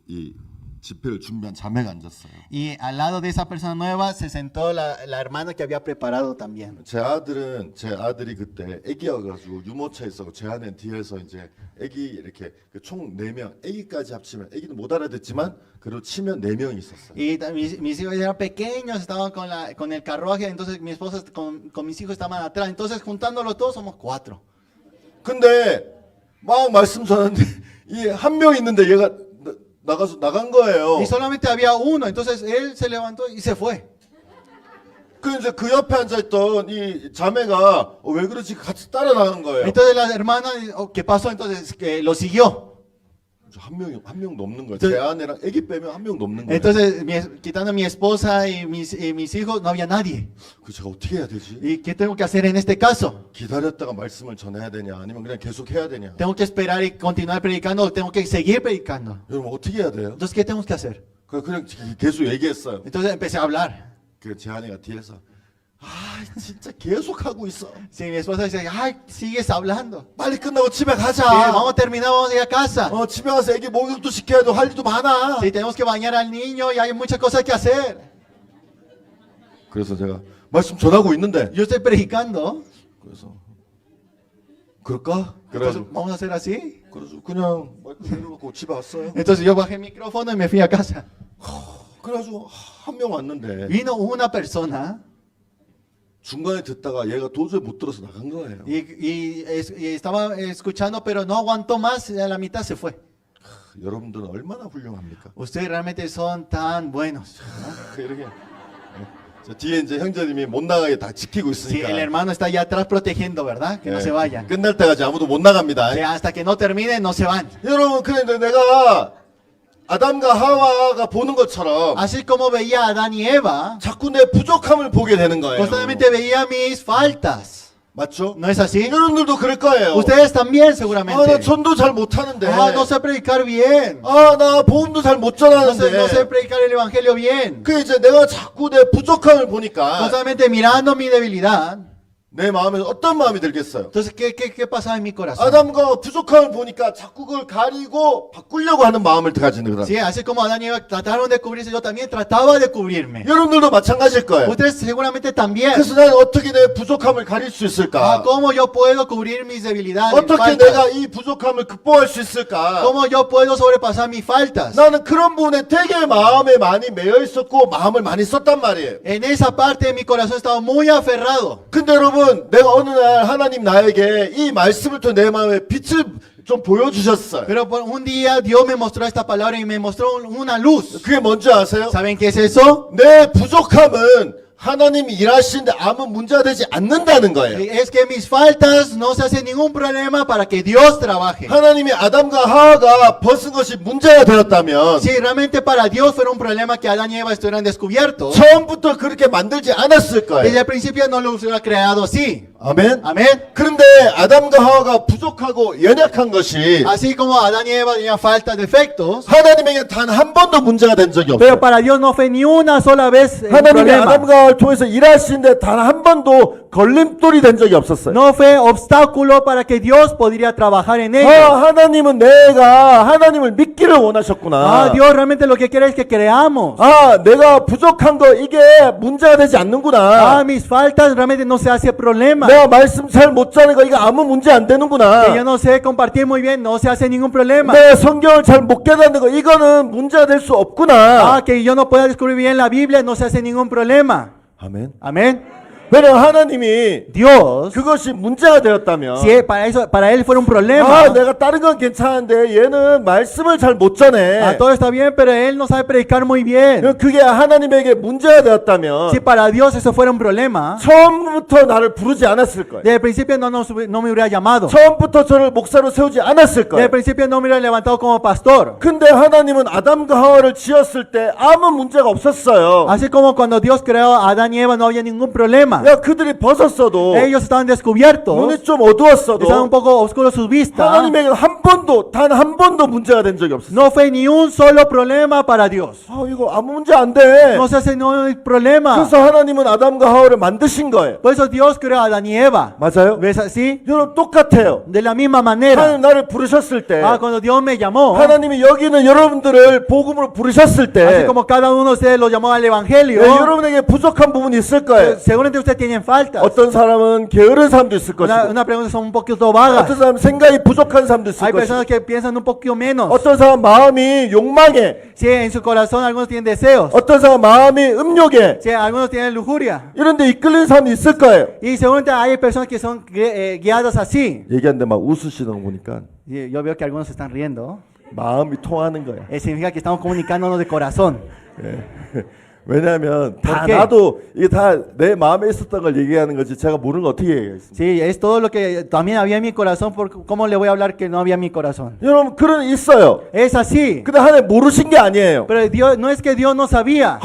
이 집회를 준비한 자매가 앉았어요. Y al lado de esa persona nueva se sentó la hermana que había preparado también. 제 아들이 그때 애기여가지고 유모차에 있었고 제 아내는 뒤에서 이제 애기 이렇게 총 4명, 애기까지 합치면 애기는 못 알아듣지만 그리고 치면 4명이 있었어요. Y mis hijos eran pequeños, estaban con el carruaje, entonces mi esposa con mis hijos estaban atrás. Entonces juntándolos todos somos 4. 근데 막 말씀 전하는데 이 한 명 있는데 얘가 나간 거예요. Y solamente había uno, entonces él se levantó y se fue. 이제 그 옆에 앉아있던 이 자매가 왜 그러지 같이 따라 나간 거예요. Entonces la hermana, ¿qué pasó? Entonces lo siguió. 한 명 넘는 거예요. 제 아내랑 애기 빼면 한 명 넘는 거예요. Entonces quitando a mi esposa y mis hijos no había nadie. 그 제가 어떻게 해야 되지? ¿Y qué tengo que hacer en este caso? 기다렸다가 말씀을 전해야 되냐 아니면 그냥 계속 해야 되냐? ¿Tengo que esperar y continuar predicando o tengo que seguir predicando? 여러분 어떻게 해야 돼요? Entonces, ¿qué tenemos que hacer? 그냥 계속 얘기했어요. Entonces empecé a hablar. 그 제 아내가 뒤에서 진짜 계속 하고 있어. Si mi esposa dice, ay, sigues hablando. 빨리 끝나고 집에 가자. Sí, vamos a terminar, vamos a ir a casa. 집에 가서 애기 목욕도 시켜야 돼. 할 일도 많아. Si tenemos que bañar al niño y hay muchas cosas que hacer. 그래서 제가 말씀 전하고 있는데 Yo estoy predicando. 그래서 그럴까? Entonces, vamos a hacer así. 그래서 그냥 마이크 내려놓고 집에 왔어요. Entonces yo bajé el micrófono y me fui a casa. 그래가지고 한 명 왔는데 Vino una persona 중간에 듣다가 얘가 도저히 못 들어서 나간 거예요. y estaba escuchando, pero no aguantó más y a la mitad se fue. 여러분들은 얼마나 훌륭합니까? Ustedes realmente son tan buenos. 이렇게 저 뒤에 이제 형제님이 못 나가게 다 지키고 Sí, 있으니까. el hermano está allá atrás protegiendo, ¿verdad? Que no se vayan. 끝날 때까지 아무도 못 나갑니다. Sí, hasta que no terminen, no se van. 여러분 그런데 내가 아담과 하와가 보는 것처럼 Así como veía a Adán y Eva, 자꾸 내 부족함을 보게 되는 거예요. constantemente veía mis faltas. 맞죠? ¿No es así? 여러분들도 그럴 거예요. Ustedes también 아, 나 seguramente. 전도 잘 못하는데. Ah, no sé predicar bien. 아, 나 복음도 잘 못 No sé 전하는데. predicar el evangelio bien. 그 이제 내가 자꾸 내 부족함을 보니까 Constantemente mirando mi debilidad. 내 마음에 어떤 마음이 들겠어요? Entonces, ¿qué pasaba en mi corazón? 아담과 부족함을 보니까 자꾸 그걸 가리고 바꾸려고 하는 마음을 가지는 거다. Sí, así como Adán y Eva trataron de cubrirse, yo también trataba de cubrirme. 여러분들도 마찬가지일 거예요. Ustedes seguramente también. 그래서 난 어떻게 내 부족함을 가릴 수 Ah, 있을까? ¿cómo yo puedo cubrir mis debilidades? 어떻게 faltas? 내가 이 부족함을 극복할 수 있을까? ¿Cómo yo puedo sobrepasar mis faltas? 나는 그런 부분에 되게 마음에 많이 매여 있었고 마음을 많이 썼단 말이에요. En esa parte de mi corazón estaba muy aferrado. 근데 여러분, 내가 어느 날 하나님 나에게 이 말씀을 통해 내 마음에 빛을 좀 보여주셨어요. Pero un día Dios me mostró esta palabra y me mostró una luz. 그게 뭔지 아세요? ¿Saben qué es eso? 내 부족함은 하나님이 일하시는데 아무 문제가 되지 않는다는 거예요. Es que mis faltas no se hace ningún problema para que Dios trabaje. 하나님이 아담과 하와가 벗은 것이 문제가 되었다면 Si realmente para Dios fuera un problema que Adán y Eva estuvieran descubiertos, 처음부터 그렇게 만들지 않았을 desde 거예요. el principio no lo hubiera creado así. 아멘. Amén. 그런데 아담과 하와가 부족하고 연약한 것이 Así como Adán y Eva tenían faltas, defectos, 하나님에게 단 한 번도 문제가 된 적이 없어요. Pero para Dios no fue ni una sola vez un 하나님이 problema. 아담과 하와를 통해서 일하시는데 단 한 번도 걸림돌이 된 적이 없었어요. No fue obstáculo para que Dios podría trabajar en ellos. 하나님은 내가 하나님을 믿기를 원하셨구나. Ah, Dios realmente lo que quiere es que creamos. 내가 부족한 거 이게 문제가 되지 않는구나. Mis faltas realmente no se hace problema. 내가 말씀 잘 못 자는 거 이거 아무 문제 안 Que yo 되는구나. no sé compartir muy bien, no se hace ningún problema. 내 성경을 잘 못 깨닫는 거 이거는 문제가 될 수 없구나. Que yo no pueda descubrir bien la Biblia, no se hace ningún problema. 아멘. Amén. 왜냐면 하나님이 Dios, 그것이 문제가 되었다면 si para él fuera un problema, 내가 다른 건 괜찮은데 얘는 말씀을 잘 못 전해. todo está bien, pero él no sabe predicar muy bien. 그게 하나님에게 문제가 되었다면 Si para Dios eso fuera un problema, 처음부터 나를 부르지 않았을 거예요. desde el principio no me hubiera llamado. 처음부터 저를 목사로 세우지 않았을 Desde 거예요. el principio no me hubiera levantado como pastor. 근데 하나님은 아담과 하와를 지었을 때 아무 문제가 없었어요. Así como cuando Dios creó a Adán y Eva no había ningún problema. 그들이 벗었어도 Ellos estaban descubiertos, 눈이 좀 어두웠어도 estaban un poco oscuros sus vistas. 하나님에게 단 한 번도 문제가 된 적이 없었어요. No fue ni un solo problema para Dios. 이거 아무 문제 안 돼. No se hace ningún problema. 그래서 하나님은 아담과 하와를 만드신 거예요. Por eso Dios creó a Adán y Eva. 맞아요? ¿Ves así? 여러분 똑같아요. De la misma manera. 하나님 나를 부르셨을 때 Cuando Dios me llamó, 하나님이 여기는 여러분들을 복음으로 부르셨을 때 así como cada uno de ustedes lo llamó al Evangelio, 여러분에게 부족한 부분이 있을 거예요. seguramente ustedes tienen faltas. 어떤 사람은 게으른 사람도 있을 것이고 Una pregunta son un poquito vagas. 어떤 사람은 생각이 부족한 사람도 있을 Hay 것이고 personas que piensan un poquito menos. 어떤 사람 마음이 욕망에 Sí, en su corazón algunos tienen deseos. 어떤 사람 마음이 음욕에 Sí, algunos tienen lujuria. 이런 데 이끌리는 사람이 있을 거예요. Y seguramente hay personas que son guiadas así. 얘기하는데 막 웃으시는 거 보니까 Yo veo que algunos se están riendo. 마음이 통하는 거야. Significa que estamos comunicándonos de corazón. 왜냐하면 다 ¿Por qué? 나도 이게 다 내 마음에 있었던 걸 얘기하는 거지 제가 모르는 거 어떻게 얘기하겠습니까? Sí, es todo lo que también había en mi corazón. ¿Cómo le voy a hablar que no había en mi corazón? 여러분 그런 있어요. Es así. 근데 하나님 모르신 게 아니에요. Pero Dios, no es que Dios no sabía.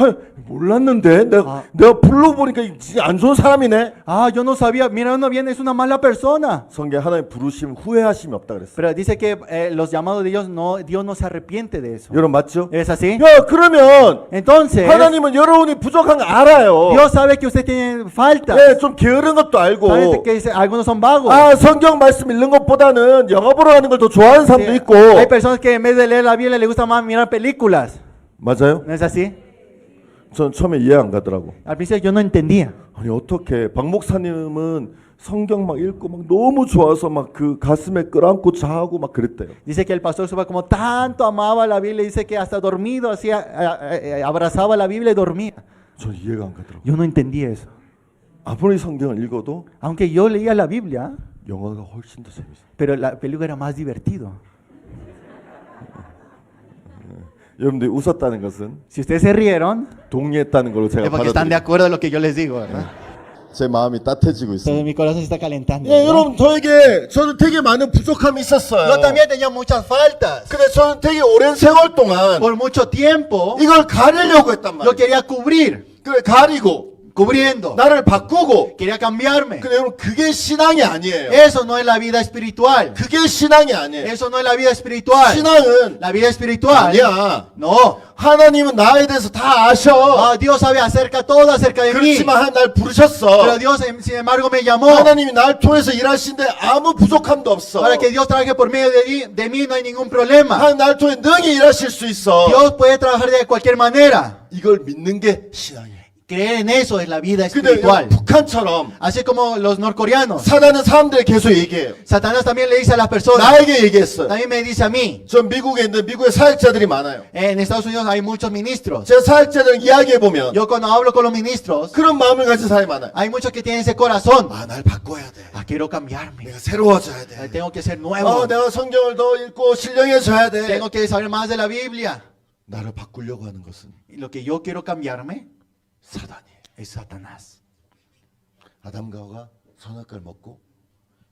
몰랐는데 내가 불러보니까 진짜 안 좋은 사람이네. Yo no sabía. Mira, uno viene, es una mala persona. 성경 하나님 부르심 후회하심이 없다 그랬어요. Pero dice que los llamados de Dios no se arrepiente de eso. 여러분 맞죠? ¿Es así? 그러면 Entonces, 하나님은 여러분이 부족한 거 알아요. Dios sabe que usted tiene faltas. 좀 게으른 것도 알고. Sabe que algunos son vagos. 성경 말씀 읽는 것보다는 영화 보러 가는 걸 더 좋아하는 사람도 Sí, 있고. hay personas que en vez de leer la Biblia les gusta más mirar películas. 맞아요? ¿No es así? 전 처음에 이해 안 가더라고. Al principio yo no entendía. 아니 어떻게 박 목사님은 성경 막 읽고 막 너무 좋아서 막 그 가슴에 끌어안고 자고 막 그랬대요. Dice que el pastor Suba como tanto amaba la Biblia, dice que hasta dormido hacía, abrazaba la Biblia y dormía. 전 이해가 안 가더라고. Yo no entendía eso. 아무리 성경을 읽어도 Aunque yo leía la Biblia, 영화가 훨씬 더 재밌어. pero la película era más divertido. 여러분들이 웃었다는 것은 Si ustedes se rieron, 동의했다는 걸로 제가 Es porque están de 받아들여요. acuerdo en lo que yo les digo, ¿verdad? 제 마음이 따뜻해지고 있어요. mi corazón se está calentando. 여러분 저는 되게 많은 부족함이 있었어요. Yo también tenía muchas faltas. 근데 저는 되게 오랜 세월 동안 Por mucho tiempo 이걸 가리려고 했단 yo 말이에요. quería cubrir. 그래 가리고 cubriendo, 나를 바꾸고. quería cambiarme. 근데 여러분 그게 신앙이 아니에요. Eso no es la vida espiritual. 그게 신앙이 아니에요. Eso no es la vida espiritual. 신앙은 La vida espiritual. 아니야. No. 하나님은 나에 대해서 다 아셔. Ah, Dios sabe acerca todo acerca de mí. 그렇지만 날 Pero 부르셨어. Dios, sin embargo, me llamó 하나님이 날 통해서 일하시는데 아무 부족함도 없어. para que Dios trabaje por medio de mí. No hay ningún problema. 하나님 날 통해 능히 일하실 수 있어. Dios puede trabajar de cualquier manera. 이걸 믿는 게 신앙이에요. Creer en eso es la vida 근데 espiritual. 북한처럼 Así como los norcoreanos. 사단은 사람들에게 계속 얘기해요. Satanás también le dice a las personas. 나에게 얘기했어요. También me dice a mí. 전 미국에 있는데 미국에 사역자들이 많아요. En Estados Unidos hay muchos ministros. 제가 사역자들 이야기해보면 Yo cuando hablo con los ministros, 그런 마음을 가진 사람이 많아요. hay muchos que tienen ese corazón. 아, 날 바꿔야 돼. Ah, quiero cambiarme. 내가 새로워져야 돼. Tengo que ser nuevo. 내가 성경을 더 읽고 신령해져야 돼. Tengo que saber más de la Biblia. 나를 바꾸려고 하는 것은 Y lo que yo quiero cambiarme 사단이에요. es Satanás. 아담과 하와가 선악과를 먹고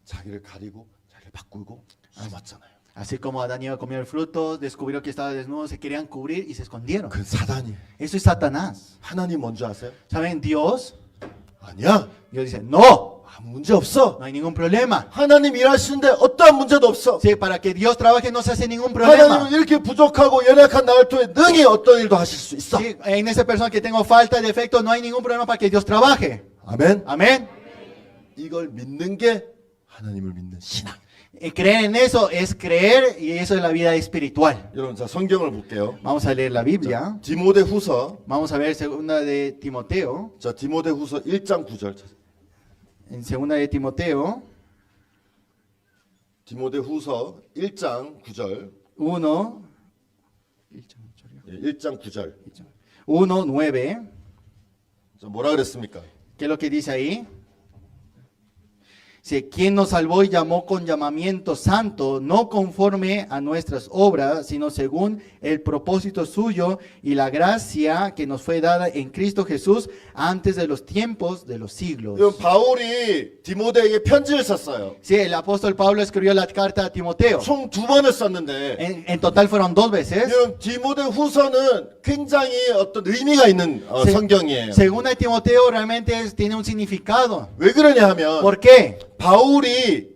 자기를 가리고 자기를 바꾸고 숨었잖아요. Así como Adán y Eva comieron el fruto, descubrieron que estaba desnudo, se querían cubrir y se escondieron. 그건 사단이에요. Eso es Satanás. 하나님 뭔지 아세요? ¿Saben? Dios, 아니야. Dios dice, no, 아무 문제 없어. no hay ningún problema. 하나님 일하시는데 어떠한 문제도 없어. Sí, para que Dios trabaje no se hace ningún problema. 하나님은 이렇게 부족하고 연약한 나를 통해 능히 어떤 일도 하실 수 있어. Sí, en esa persona que tengo falta de defecto no hay ningún problema para que Dios trabaje. 아멘. Amén. 이걸 믿는 게 하나님을 믿는 신앙. Y creer en eso es creer y eso es la vida espiritual. 여러분 자 성경을 볼게요. Vamos a leer la Biblia. 디모데후서 Vamos a ver segunda de Timoteo. 자 디모데후서 1장 9절. En segunda de Timoteo 디모데후서 1장 9절. 1, 1장 9절. 9. 자, 뭐라 그랬습니까? ¿Qué es lo que dice ahí? Dice, quien nos salvó y llamó con llamamiento santo, no conforme a nuestras obras, sino según el propósito suyo y la gracia que nos fue dada en Cristo Jesús antes de los tiempos de los siglos. 여러분 바울이 디모데에게 편지를 썼어요. Sí, el apóstol Pablo escribió la carta a Timoteo. 총 2번을 썼는데 En total fueron 2 veces. 여러분 디모데후서는 굉장히 어떤 의미가 있는 Se- 성경이에요. Segunda de Timoteo realmente tiene un significado. 왜 그러냐 하면 ¿Por qué? 바울이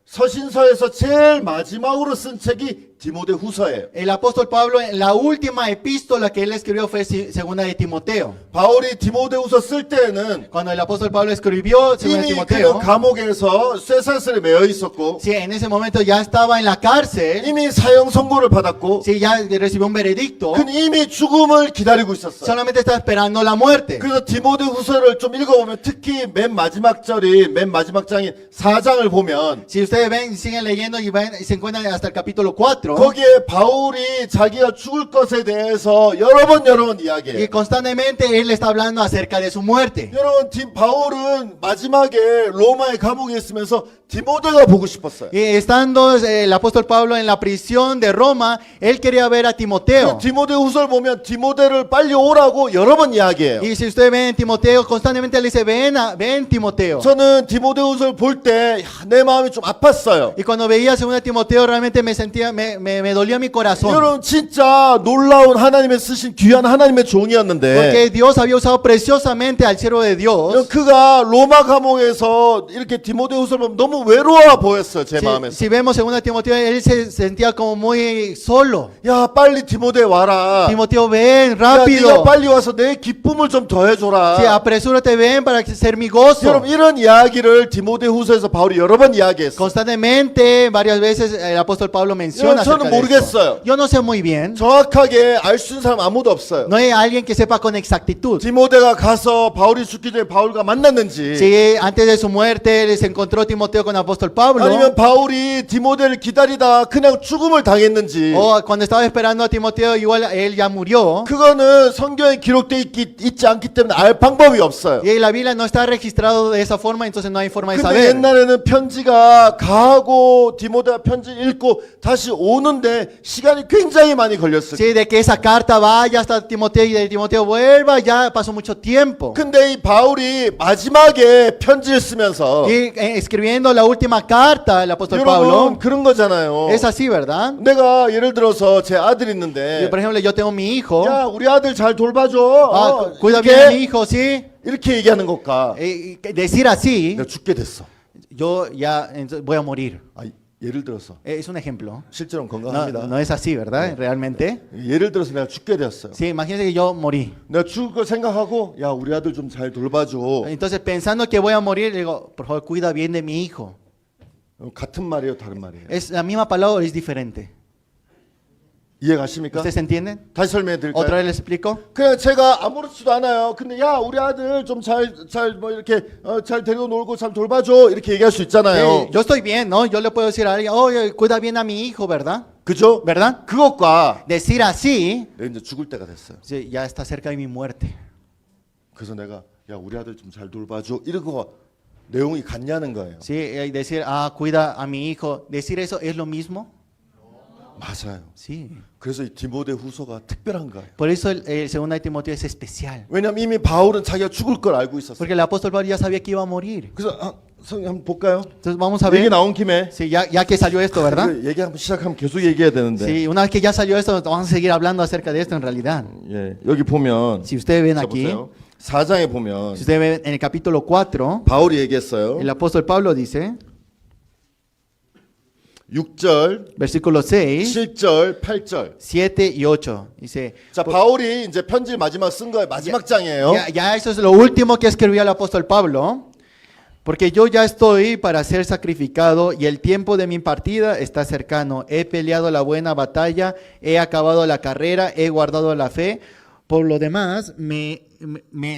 서신서에서 제일 마지막으로 쓴 책이 디모데후서예요. El apóstol Pablo, la última epístola que él escribió fue segunda de Timoteo. 바울이 디모데후서 쓸 때는 Cuando el apóstol Pablo escribió segunda de 이미 그 Timoteo, 감옥에서 쇠사슬에 매여 있었고 sí, en ese momento ya estaba en la cárcel, 이미 사형 선고를 받았고 sí, ya recibió un veredicto, 그는 이미 죽음을 기다리고 있었어요. solamente estaba esperando la muerte. 그래서 디모데후서를 좀 읽어보면 특히 맨 마지막 장인 4장을 보면 Si ustedes ven, siguen leyendo y ven, y se encuentran hasta el capítulo 4, 거기에 바울이 자기가 죽을 것에 대해서 여러 번 y 이야기해요. constantemente él está hablando acerca de su muerte. 여러분 바울은 마지막에 로마의 감옥에 있으면서 디모데가 보고 싶었어요. Y estando el apóstol Pablo en la prisión de Roma, él quería ver a Timoteo. 디모데후서를 보면 디모데를 빨리 오라고 여러 번 이야기해요. Y si ustedes ven Timoteo, constantemente le dice, ven Timoteo. 저는 디모데후서를 볼 때 내 마음이 좀 아팠어요. Y cuando veía segunda Timoteo, realmente me sentía, me dolía mi corazón. 여러분 진짜 놀라운 하나님의 쓰신 귀한 하나님의 종이었는데 Porque Dios había usado preciosamente al siervo de Dios. 그가 로마 감옥에서 이렇게 디모데후서를 보면 너무 외로워 보였어요. 제 마음에서. Si vemos segunda Timoteo, él se sentía como muy solo. 야 빨리 디모데 와라. Timoteo, ven 야, 네가 rápido. 빨리 와서 내 기쁨을 좀 더해줘라. Sí, apresúrate, ven para ser mi gozo. 여러분 이런 이야기를 디모데후서에서 바울이 여러 번 이야기했어요. Constantemente, varias veces el apóstol Pablo menciona 저는 acerca de esto. 모르겠어요. Yo no sé muy bien. 정확하게 알 수 있는 사람 아무도 없어요. No hay alguien que sepa con exactitud. 디모데가 가서 바울이 죽기 전에 바울과 만났는지 Si antes de su muerte se encontró Timoteo con el apóstol Pablo, 아니면 바울이 디모데를 기다리다 그냥 죽음을 당했는지 o cuando estaba esperando a Timoteo, igual él ya murió. 그거는 성경에 기록되어 있지 않기 때문에 알 방법이 없어요. Y la Biblia no está registrado de esa forma, entonces no hay forma de 근데 saber. 옛날에는 편지가 가고 디모데가 편지 읽고 다시 오는 오는데 시간이 굉장히 많이 걸렸을 Sí, de que esa carta vaya hasta Timoteo y de Timoteo vuelva, ya pasó mucho tiempo. 근데 이 바울이 마지막에 편지를 쓰면서 Y escribiendo la última carta, el apóstol 여러분 Pablo, 그런 거잖아요. es así, ¿verdad? 내가 예를 들어서 제 아들이 Y, 있는데 por ejemplo, yo tengo mi hijo. 야 우리 아들 잘 돌봐줘. Ah, cuida bien a mi 이렇게, hijo, ¿sí? 이렇게 얘기하는 것과 Decir así, 내가 죽게 됐어. yo ya entonces, voy a morir. 아, 예를 들어서 Es un ejemplo. 실제로는 No, 건강합니다. no es así, ¿verdad? Realmente. 예를 들어서 내가 죽게 되었어요. Sí, imagínense que yo morí. 내가 죽을 거 생각하고 야 우리 아들 좀 잘 돌봐줘. Entonces, pensando que voy a morir, digo, por favor, cuida bien de mi hijo. 같은 말이에요, 다른 말이에요. Es la misma palabra, es diferente. 이해 가십니까? ¿Ustedes entienden? 다시 설명해 Otra 드릴까요? vez les explico. 그냥 제가 아무렇지도 않아요. 근데 야 우리 아들 좀 잘 뭐 이렇게 잘 데리고 놀고 잘 돌봐줘 이렇게 얘기할 수 있잖아요. Yo estoy bien, ¿no? Yo le puedo decir a alguien, oye, cuida bien a mi hijo, ¿verdad? 그죠? ¿Verdad? 그것과 Decir así, 이제 죽을 때가 됐어요. sí, ya está cerca de mi muerte. 그래서 내가 야 우리 아들 좀 잘 돌봐줘 이런 거 내용이 같냐는 거예요. Sí, decir, cuida a mi hijo, decir eso es lo mismo. 맞아요. Sí. 그래서 이 디모데 후서가 특별한 거예요. Por eso el segundo de Timoteo es especial. 왜냐면 이미 바울은 자기가 죽을 걸 알고 있었어요. Porque el apóstol Pablo ya sabía que iba a morir. 그래서 성경 한번 볼까요? Entonces vamos a 얘기 ver. 나온 김에 Sí, ya que salió esto, ¿verdad? 그 얘기 한번 시작하면 계속 얘기해야 되는데. Sí, una vez que ya salió esto, vamos a seguir hablando acerca de esto en realidad. 예, 여기 보면 Si ustedes ven 자, aquí, 보세요. 4장에 보면 si ustedes ven en el capítulo 4, 바울이 얘기했어요. el apóstol Pablo dice, 6절, versículo 6, 7절, 8절. 7 y 8. Dice, 자, 바울이 이제 편지를 마지막 쓴 거예요. 마지막 장이에요. ya eso es lo último que escribió el apóstol Pablo. Porque yo ya estoy para ser sacrificado y el tiempo de mi partida está cercano. He peleado la buena batalla, he acabado la carrera, he guardado la fe. Por lo demás, me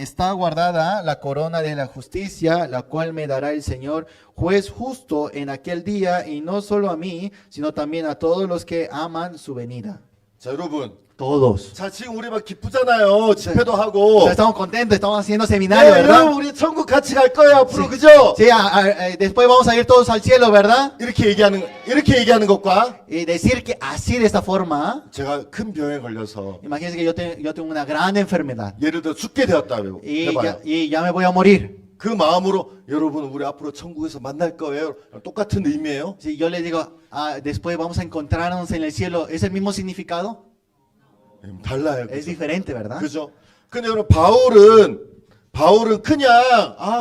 está guardada la corona de la justicia, la cual me dará el Señor, juez justo en aquel día, y no solo a mí, sino también a todos los que aman su venida. 자, 여러분. Todos. 자, 지금 우리 막 기쁘잖아요. 집회도 O 하고. sea, estamos contentos, estamos haciendo seminario, 네, ¿verdad? 여러분 우리 천국 같이 갈 거예요, 앞으로. Sí. 그죠? Sí, después vamos a ir todos al cielo, ¿verdad? 이렇게 얘기하는 것과 Y decir que así de esta forma, 제가 큰 병에 걸려서 imagínense que yo tengo una gran enfermedad 예를 들어 죽게 되었다고 해봐요. y ya me voy a morir. 그 마음으로 여러분 우리 앞으로 천국에서 만날 거예요. 똑같은 의미예요. Si yo les digo, después vamos a encontrarnos en el cielo, ¿es el mismo significado? 달라요. Es 그죠? diferente, ¿verdad? 그죠? 근데 여러분 바울은 그냥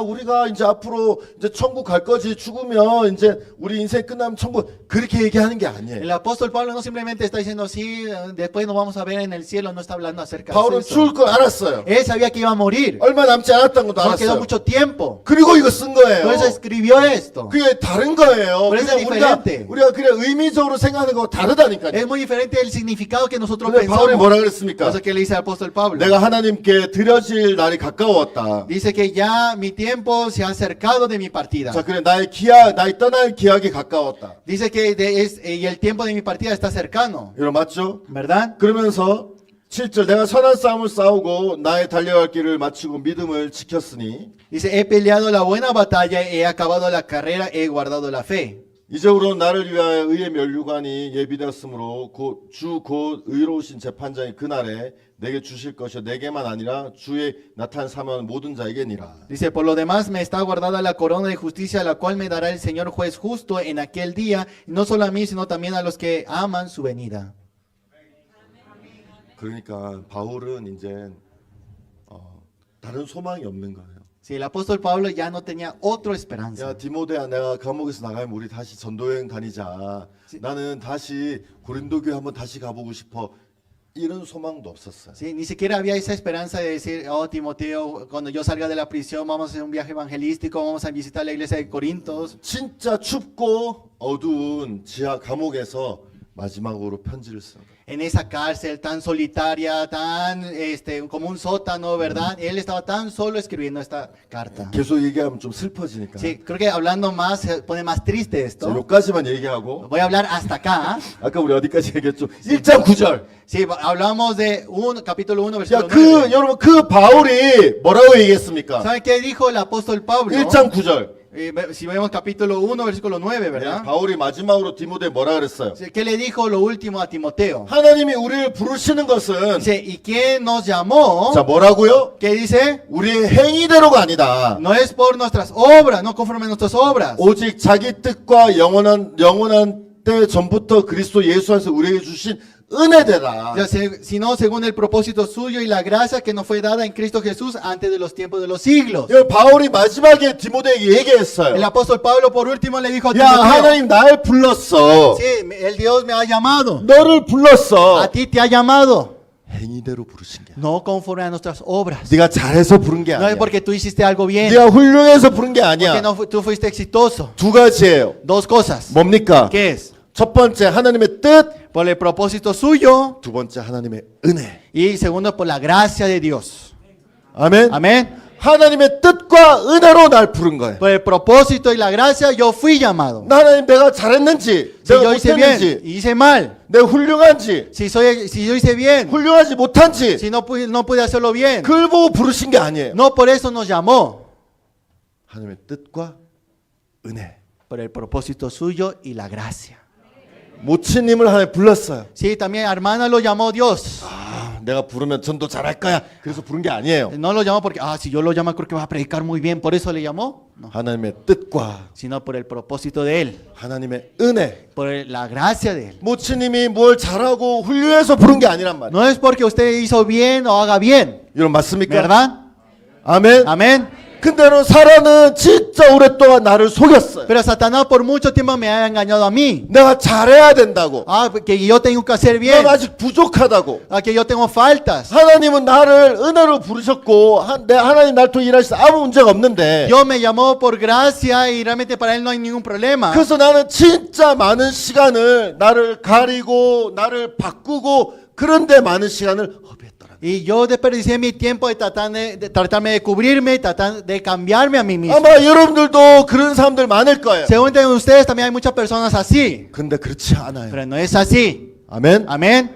우리가 이제 앞으로 이제 천국 갈 거지 죽으면 이제 우리 인생 끝나면 천국 그렇게 얘기하는 게 아니에요. El apóstol Pablo no simplemente está diciendo, sí, después nos vamos a ver en el cielo, no está hablando acerca de 바울은 eso. 죽을 걸 알았어요. Él sabía que iba a morir, 얼마 남지 않았다는 것도 no quedó 알았어요. mucho tiempo. 그리고 이거 쓴 거예요. Por eso escribió esto. 그게 다른 거예요. Por eso 그냥 es diferente. 우리가 그냥 의미적으로 생각하는 거 다르다니까요. Es muy diferente el significado que nosotros 근데 바울이 pensamos. 뭐라 Por 그랬습니까? eso que le dice al apóstol Pablo. 내가 하나님께 드려질 날이 가까웠다. Dice que ya mi tiempo se ha acercado de mi partida. 자, 그래 나의 떠날 기약이 가까웠다. Dice que y el tiempo de mi partida está cercano, 이거 맞죠? ¿verdad? 그러면서 7절 내가 선한 싸움을 싸우고 나의 달려갈 길을 마치고 믿음을 지켰으니 Dice, he peleado la buena batalla, he acabado la carrera, he guardado la fe. 이제부로 나를 위하여 의의 면류관이 예비되었으므로 곧 의로우신 재판장이 그날에 내게 주실 것이요 내게만 아니라 주의 나타난 사모하는 모든 자에게니라. Dice, por lo demás me está guardada la corona de justicia, la cual me dará el Señor juez justo en aquel día, no solo a mí, sino también a los que aman su venida. 그러니까 바울은 이제 다른 소망이 없는 거예요. Sí, el apóstol Pablo ya no tenía otra esperanza. 야 디모데야 내가 감옥에서 나가면 우리 다시 전도여행 다니자. 나는 다시 고린도 교회 한번 다시 가보고 싶어. 이런 소망도 없었어요. Sí, ni siquiera había esa esperanza de decir, oh Timoteo, cuando yo salga de la prisión vamos a hacer un viaje evangelístico, vamos a visitar la iglesia de Corintios. 진짜 춥고 어두운 지하 감옥에서 마지막으로 편지를 쓴 거예요. En esa cárcel tan solitaria, tan como un sótano, ¿verdad? Él estaba tan solo escribiendo esta carta. 계속 얘기하면 좀 슬퍼지니까. Sí, creo que hablando más se pone más triste esto. 여기까지만 얘기하고 Voy a hablar hasta acá. 아까 우리 어디까지 얘기했죠? 1장 9절. Sí, hablamos de capítulo 1, versículo 야, 9. 여러분 그 바울이 뭐라고 얘기했습니까? ¿Saben qué dijo el apóstol Pablo? 1장 9절. Si vemos capítulo 1, versículo 9, 네, ¿verdad? 바울이 마지막으로 디모데 뭐라 그랬어요? ¿Qué le dijo lo último a Timoteo? 하나님이 우리를 부르시는 것은 Dice, ¿y quién nos llamó? 자 뭐라고요? ¿Qué dice? 우리의 행위대로가 아니다. No es por nuestras obras, no conforme a nuestras obras. 오직 자기 뜻과 영원한 때 전부터 그리스도 예수 안에서 우리에게 주신 은혜대라. Sino según el propósito suyo y la gracia que nos fue dada en Cristo Jesús antes de los tiempos de los siglos. 이거 바울이 마지막에 디모데에게 El 얘기했어요. apóstol Pablo por último le dijo a 야 Timoteo, 하나님 날 불렀어. sí, el Dios me ha llamado, 너를 불렀어. a ti te ha llamado, 행위대로 부르신 게 아니야. no conforme a nuestras obras. 네가 잘해서 부른 게 No es 아니야. porque tú hiciste algo bien, 네가 훌륭해서 부른 게 porque 아니야. no, tú fuiste exitoso. 두 가지예요. Dos cosas. 뭡니까? ¿Qué es? 첫 번째 하나님의 뜻, Por el propósito suyo 두 번째 하나님의 은혜. y segundo por la gracia de Dios. 아멘. Amén. 하나님의 뜻과 은혜로 날 부른 거예요. Por el propósito y la gracia yo fui llamado. 하나님 내가 잘했는지, Si 내가 yo hice bien, 못했는지, hice mal. 내가 훌륭한지, Si yo hice bien, 훌륭하지 못한지 si no pude hacerlo bien. 그걸 보고 부르신 게 아니에요. No por eso nos llamó. 하나님의 뜻과 은혜. Por el propósito suyo y la gracia. 모치님을 하나님 불렀어요. Sí, también a hermana lo llamó Dios. 아, 내가 부르면 전도 잘할 거야. 그래서 부른 게 아니에요. No lo llamó porque, si yo lo llamo creo que va a predicar muy bien, por eso le llamó. No, 하나님의 뜻과 sino por el propósito de Él, 하나님의 은혜. por la gracia de Él. 모치님이 뭘 잘하고 훌륭해서 부른 게 아니란 말이에요. No es porque usted hizo bien o haga bien, 여러분 맞습니까? ¿verdad? 아멘. Amén. 근데는 사라는 진짜 오랫동안 나를 속였어요. Pero Satanás por mucho tiempo me ha engañado a mí. 내가 잘해야 된다고. Que yo tengo que hacer bien. 넌 아직 부족하다고. Que yo tengo faltas. 하나님은 나를 은혜로 부르셨고 하나님 날 통해 일하셔서 아무 문제가 없는데 Dios me llamó por gracia y realmente para Él no hay ningún problema. 그래서 나는 진짜 많은 시간을 나를 가리고 나를 바꾸고 그런데 많은 시간을 허비했더라. Y yo desperdicié mi tiempo de tratarme de cubrirme, tratar de cambiarme a mí mismo. 아마 여러분들도 그런 사람들 많을 거예요. Según ustedes también hay muchas personas así. 근데 그렇지 않아요. Pero no es así. 아멘. Amén.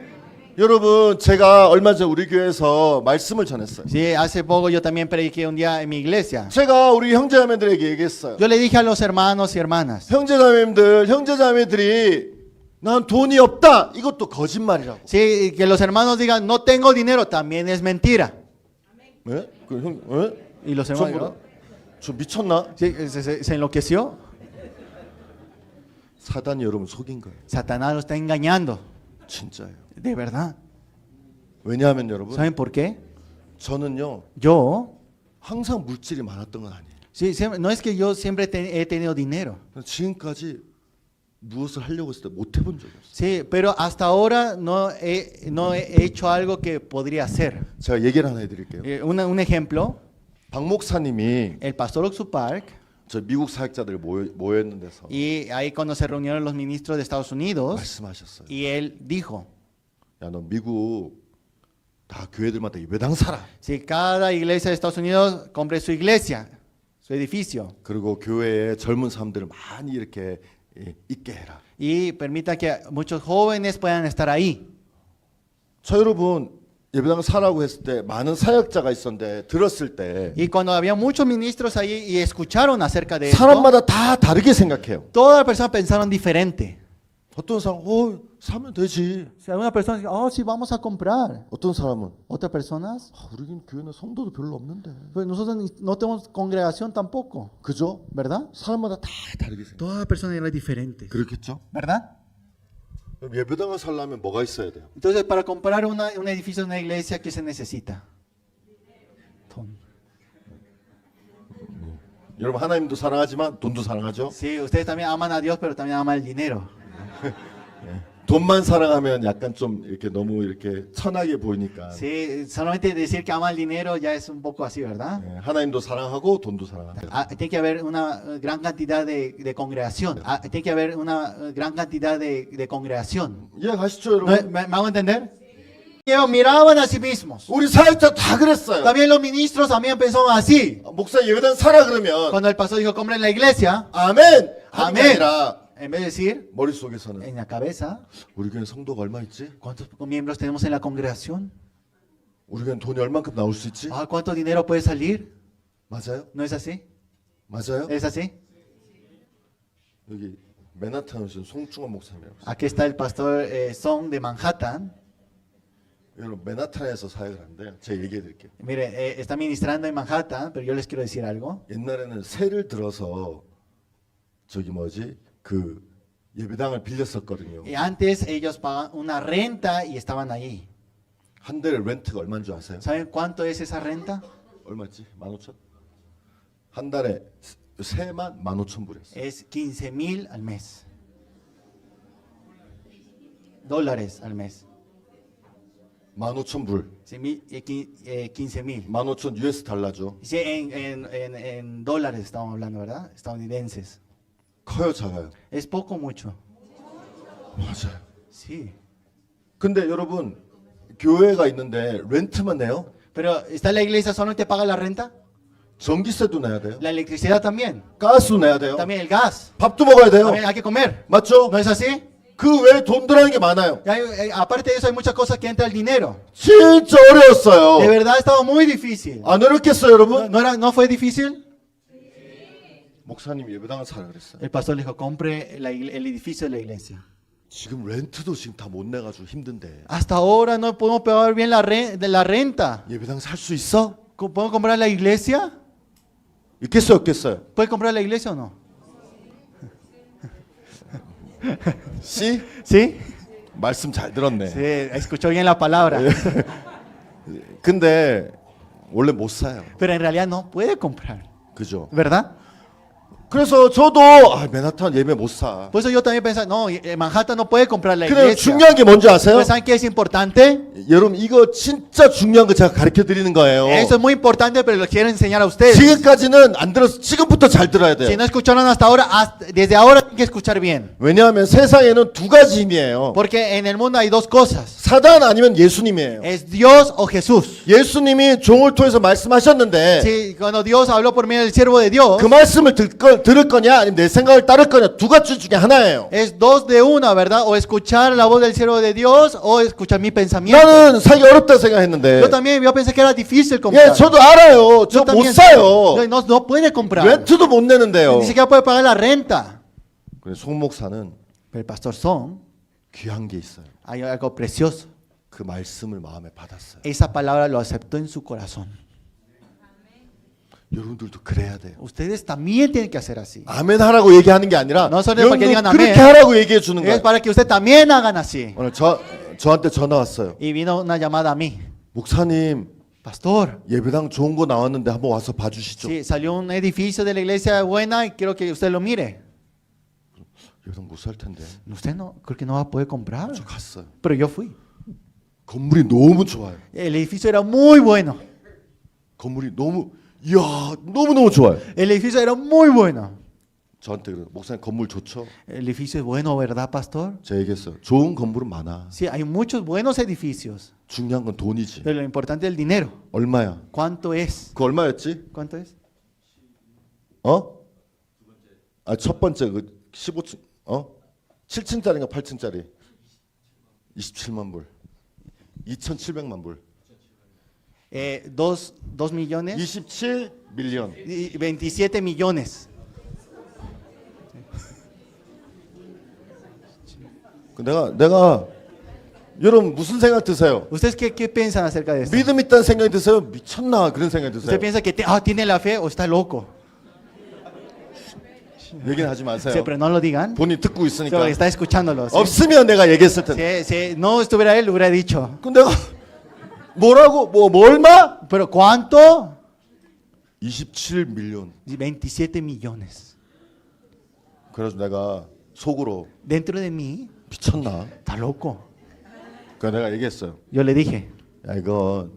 여러분 제가 얼마 전 우리 교회에서 말씀을 전했어요. Sí, hace poco yo también prediqué un día en mi iglesia. 제가 우리 형제자매들에게 얘기했어요. Yo le dije a los hermanos y hermanas. 형제자매들이 난 돈이 없다. 이것도 거짓말이라고. Sí, que los hermanos digan no tengo dinero también es mentira. 예? 그 형, 예? Y los hermanos, 저 미쳤나? sí, se enloqueció. 사단이 여러분 속인 거예요. Satanás lo está engañando. 진짜예요. De verdad. 왜냐하면 여러분 ¿Saben por qué? 저는요 Yo, 항상 물질이 많았던 건 아니에요. sí, no es que yo siempre he tenido dinero. 지금까지 무엇을 하려고 했을 때 못 해본 적이 없어요. Sí, pero hasta ahora no he hecho algo que podría hacer. 제가 얘기를 하나 해드릴게요. Un ejemplo, 박 목사님이 el pastor Oxupark, 저 미국 사역자들 모였는 데서 y ahí cuando se reunieron los ministros de Estados Unidos, 말씀하셨어요. y él dijo, 야, 너 미국 다 교회들마다 예배당 사라. si cada iglesia de Estados Unidos compre su iglesia, su edificio, 그리고 교회에 젊은 사람들을 많이 이렇게 있게 해라. y permita que muchos jóvenes puedan estar ahí. 저 여러분 예배당 사라고 했을 때 많은 사역자가 있었는데 들었을 때 Y cuando había muchos ministros ahí y escucharon acerca de esto, 사람마다 다 다르게 생각해요. todas las personas pensaron diferente. 어떤 사람 사면 되지. Si alguna persona dice, sí, vamos a comprar. 어떤 사람은 Otras personas, 우리 교회는 성도도 별로 없는데. pues nosotros no tenemos congregación tampoco, 그죠? ¿verdad? 사람마다 다 다르게 생각. Todas las personas eran diferentes, 그렇겠죠? ¿verdad? 그럼 예배당을 살려면 뭐가 있어야 돼요? Entonces, para comprar un edificio de una iglesia, ¿qué se necesita? 여러분 하나님도 사랑하지만 돈도 사랑하죠? Sí, ustedes también aman a Dios, pero también aman el dinero. 돈만 사랑하면 약간 좀 이렇게 너무 이렇게 천하게 보이니까. Sí, solamente decir que ama el dinero ya es un poco así, ¿verdad? 하나님도 사랑하고 돈도 사랑한다. Tiene que haber una gran cantidad de congregación. Tiene que haber una gran cantidad de congregación. 이해가시죠, ¿Me, 여러분? me hago entender? Ellos miraban a sí mismos. 우리 사역자 다 그랬어요. También los ministros también pensaban así. 목사 예배당 사라 그러면 Cuando el pastor dijo, compren la iglesia, 아멘. 하는 게 아멘. 아니라 en vez de decir, 머릿속에서는 en la cabeza, 우리 교회 성도가 얼마 있지? ¿cuántos miembros tenemos en la congregación? 우리 교회 돈이 얼만큼 나올 수 있지? ¿Cuánto dinero puede salir? 맞아요? ¿No es así? 맞아요? ¿Es así? 여기 맨하탄에 오신 송충원 목사님이라고. Aquí está el pastor Song de Manhattan. 여러분 맨하탄에서 사역을 하는데 제가 얘기해 드릴게요. Mire, está ministrando en Manhattan, pero yo les quiero decir algo. 옛날에는 세를 들어서 저기 뭐지 그 예배당을 빌렸었거든요. Y antes ellos pagaban una renta y estaban ahí. 한 달에 렌트가 얼마인 줄 아세요? ¿Saben cuánto es esa renta? 얼마였지? 15,000? 한 달에 세만 15,000불이었어요. Es 15,000 al mes. Dólares al mes. 15,000불. Sí, 15,000. 15,000 US 달러죠. Sí, en dólares estamos hablando, ¿verdad? Estadounidenses. 커요, 작아요? Es poco, mucho. 맞아요. Sí. 근데 여러분 교회가 있는데 렌트만 내요? Pero ¿está la iglesia solamente paga la renta? 전기세도 내야 돼요. La electricidad también. 가스도 내야 돼요. También el gas. 밥도 먹어야 돼요. También hay que comer. 맞죠? ¿No es así? 그 외에 돈 들어가는 게 많아요. Aparte de eso hay muchas cosas que entra el dinero. 진짜 어려웠어요. De verdad estaba muy difícil. 안 어렵겠어요, 여러분? ¿No fue difícil? 목사님 예배당을 사라 그랬어요. El pastor le dijo, compre el edificio de la iglesia. 지금 렌트도 지금 다 못 내가지고 힘든데 Hasta ahora no podemos pagar bien la renta. 예배당 살 수 있어? ¿Podemos comprar la iglesia? 있겠어요, 없겠어요? ¿Puedes comprar la iglesia o no? 씨? ¿Sí? 말씀 잘 들었네. Sí, escuchó bien la palabra. 근데 원래 못 사요. Pero en realidad no puede comprar. 그죠? ¿Verdad? 그래서 저도 맨하탄 예배 못 사. Por eso yo también pensaba, no, Manhattan no puede comprar la 근데 iglesia. 중요한 게 뭔지 아세요? ¿Pero saben qué es importante? 여러분 이거 진짜 중요한 거 제가 가르쳐 드리는 거예요. Eso es muy importante, pero lo quiero enseñar a ustedes. 지금까지는 안 들어서 지금부터 잘 들어야 돼요. Si no escucharon hasta ahora, desde ahora tienen que escuchar bien. 왜냐하면 세상에는 두 가지 힘이에요. Porque en el mundo hay dos cosas. 사단 아니면 예수님이에요. Es Dios o Jesús. 예수님이 종을 통해서 말씀하셨는데 Sí, cuando Dios habló por medio del siervo de Dios, 그 말씀을 들을 거냐 아니면 내 생각을 따를 거냐 두 가지 중에 하나예요. es dos de una, ¿verdad? O escuchar la voz del siervo de Dios o escuchar mi pensamiento. 나는 사기 어렵다 생각했는데 Yo pensé que era difícil 예, comprar. 저도 알아요. Yo 저 못 también 사요. sé. No puede comprar. 렌트도 못 내는데요. Ni siquiera puede pagar la renta. 그래서 송 목사는 Pero el pastor Son, 귀한 게 있어요. hay algo precioso. 그 말씀을 마음에 받았어요. Esa palabra lo aceptó en su corazón. 여러분들도 그래야 돼요. Ustedes también tienen que hacer así. 아멘 하라고 얘기하는 게 아니라 No solo para que digan 여러분도 그렇게 amén. 하라고 얘기해 주는 Es 거예요. para que ustedes también hagan así. 오늘 저한테 전화 왔어요. Y vino una llamada a mí. 목사님 Pastor, 예배당 좋은 거 나왔는데 한번 와서 봐주시죠. sí, salió un edificio de la iglesia buena y quiero que usted lo mire. 예배당 못 살 텐데. Usted no, creo que no va a poder comprar. 저 갔어요. Pero yo fui. 건물이 너무 좋아요. El edificio era muy bueno. 건물이 너무 이야 너무 좋아요. El edificio era muy bueno. 저한테 그래요. 목사님 건물 좋죠? El edificio es bueno, ¿verdad, pastor? 제가 얘기했어요. 좋은 건물은 많아. Sí, hay muchos buenos edificios. 중요한 건 돈이지. Pero lo importante es el dinero. 얼마야? ¿Cuánto es? 그 얼마였지? ¿Cuánto es? 어? 아, 첫 번째 그 15층 7층짜리인가 8층짜리 27만 불. 2,700만 불. 2 millones 27 밀리언. y 27 millones. 내가 여러분 무슨 생각 드세요? ¿Ustedes qué piensan acerca de esto? 믿음 있다는 생각이 드세요? 미쳤나 그런 생각이 드세요? ¿Usted piensa que tiene la fe o está loco? 얘기는 하지 마세요. Sí, pero no lo digan. 본인 듣고 있으니까. Solo está escuchándolo. ¿Sí? 없으면 내가 얘기했을 텐데. Si no estuviera él, lo hubiera dicho. 그럼 내가 뭐라고 뭐 얼마? ¿Pero cuánto? 27 밀리언. 27 millones. 그래서 내가 속으로 Dentro de mí, 미쳤나? está loco. 그러니까 내가 얘기했어요. Yo le dije, 야 이거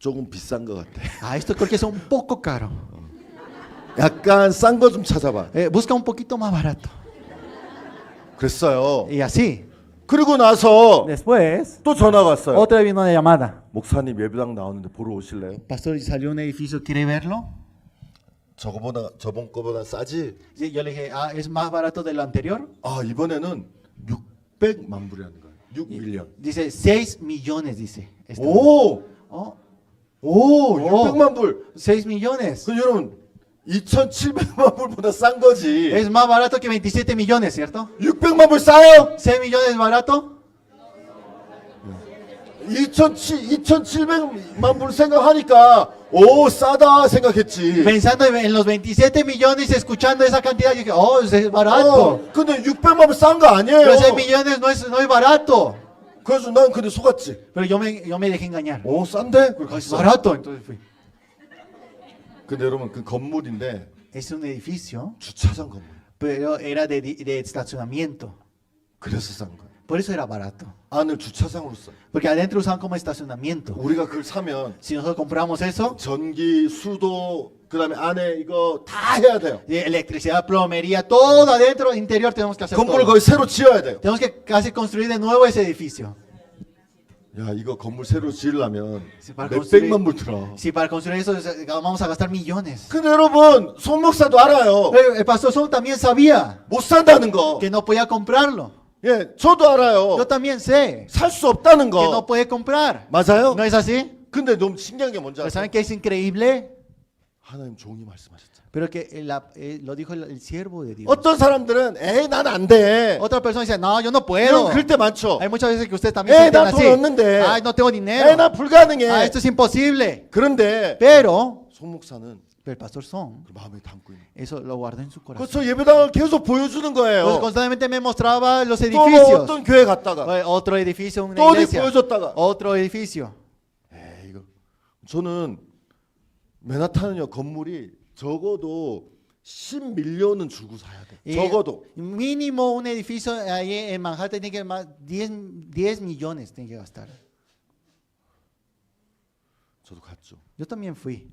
조금 비싼 것 같아. esto creo que es un poco caro. 약간 싼 거 좀 찾아봐. Busca un poquito más barato. 그랬어요. Y así. 그리고 나서 Después, 또 전화가 왔어요. otra vez vino una llamada. 목사님 예배당 나오는데 보러 오실래요? Pastor, salió un edificio, ¿quiere verlo? 저번 거보다 싸지? Sí, yo le dije, ¿es más barato de lo anterior? 아 이번에는 600만 불이라는 거예요. 6 밀리언. Dice, 6 millones, dice. 오! Oh, 오! 600만 불. 6 millones. 그 여러분 2,700만 불보다 싼 거지. Es más barato que 27 millones, ¿cierto? 600만 불 싸요? 6 millones es barato. 2,700만 불 생각하니까 오 싸다 생각했지. Pensando en los 27 millones, escuchando esa cantidad, yo dije, oh, es barato. 근데 600만 불 싼 거 아니에요. Pero 6 millones no es barato. 그래서 난 근데 속았지. Pero yo me dejé engañar. 오 싼데? 그걸 Es 갔어. barato, entonces fui. 근데 여러분 그 건물인데 Es un edificio, 주차장 건물. pero era de estacionamiento. 그래서 싼 거야. Por eso era barato. 안을 주차장으로 써. Porque adentro usaban como estacionamiento. 우리가 그걸 사면 Si nosotros compramos eso, 전기, 수도, 그다음에 안에 이거 다 해야 돼요. electricidad, plomería, todo adentro, interior tenemos que hacer 건물을 todo. 거의 새로 지어야 돼요. Tenemos que casi construir de nuevo ese edificio. 야 이거 건물 새로 지으려면 para 몇백만 불 들어. Si para construir eso vamos a gastar millones. 근데 여러분 송 목사도 알아요. Pero el pastor Son también sabía 못 산다는 거. que no podía comprarlo. 예, 저도 알아요. Yo también sé 살 수 없다는 que no 거. puede comprar. 맞아요? ¿No es así? 근데 너무 신기한 게 뭔지 Pero 아세요? ¿saben qué es increíble? 하나님 종이 말씀하셨잖아요. Pero que lo dijo el siervo de Dios. 어떤 사람들은 에이 난 안 돼. Otra persona dice, no, yo no 여러분 puedo. 그럴 때 많죠. Hay muchas veces que ustedes también se 난 sienten 돈 así. 없는데. Ay, no tengo 에이 dinero. 난 불가능해. Ah, esto es imposible. 그런데 Pero 송 목사는 el pastor Son 그 마음에 담고 있는. eso lo guardó en su corazón. 그래서 예배당을 계속 보여주는 Pues 거예요. constantemente me mostraba los 또 edificios. 어떤 교회 갔다가 Otro edificio, una 또 어디 iglesia. 보여줬다가. Otro edificio. 에이 이거 저는 맨하탄은요 건물이 적어도 10밀리언은 주고 사야 돼. Y 적어도. mínimo un edificio ahí en Manhattan tiene que más 10 millones tiene que gastar. 저도 갔죠. Yo también fui.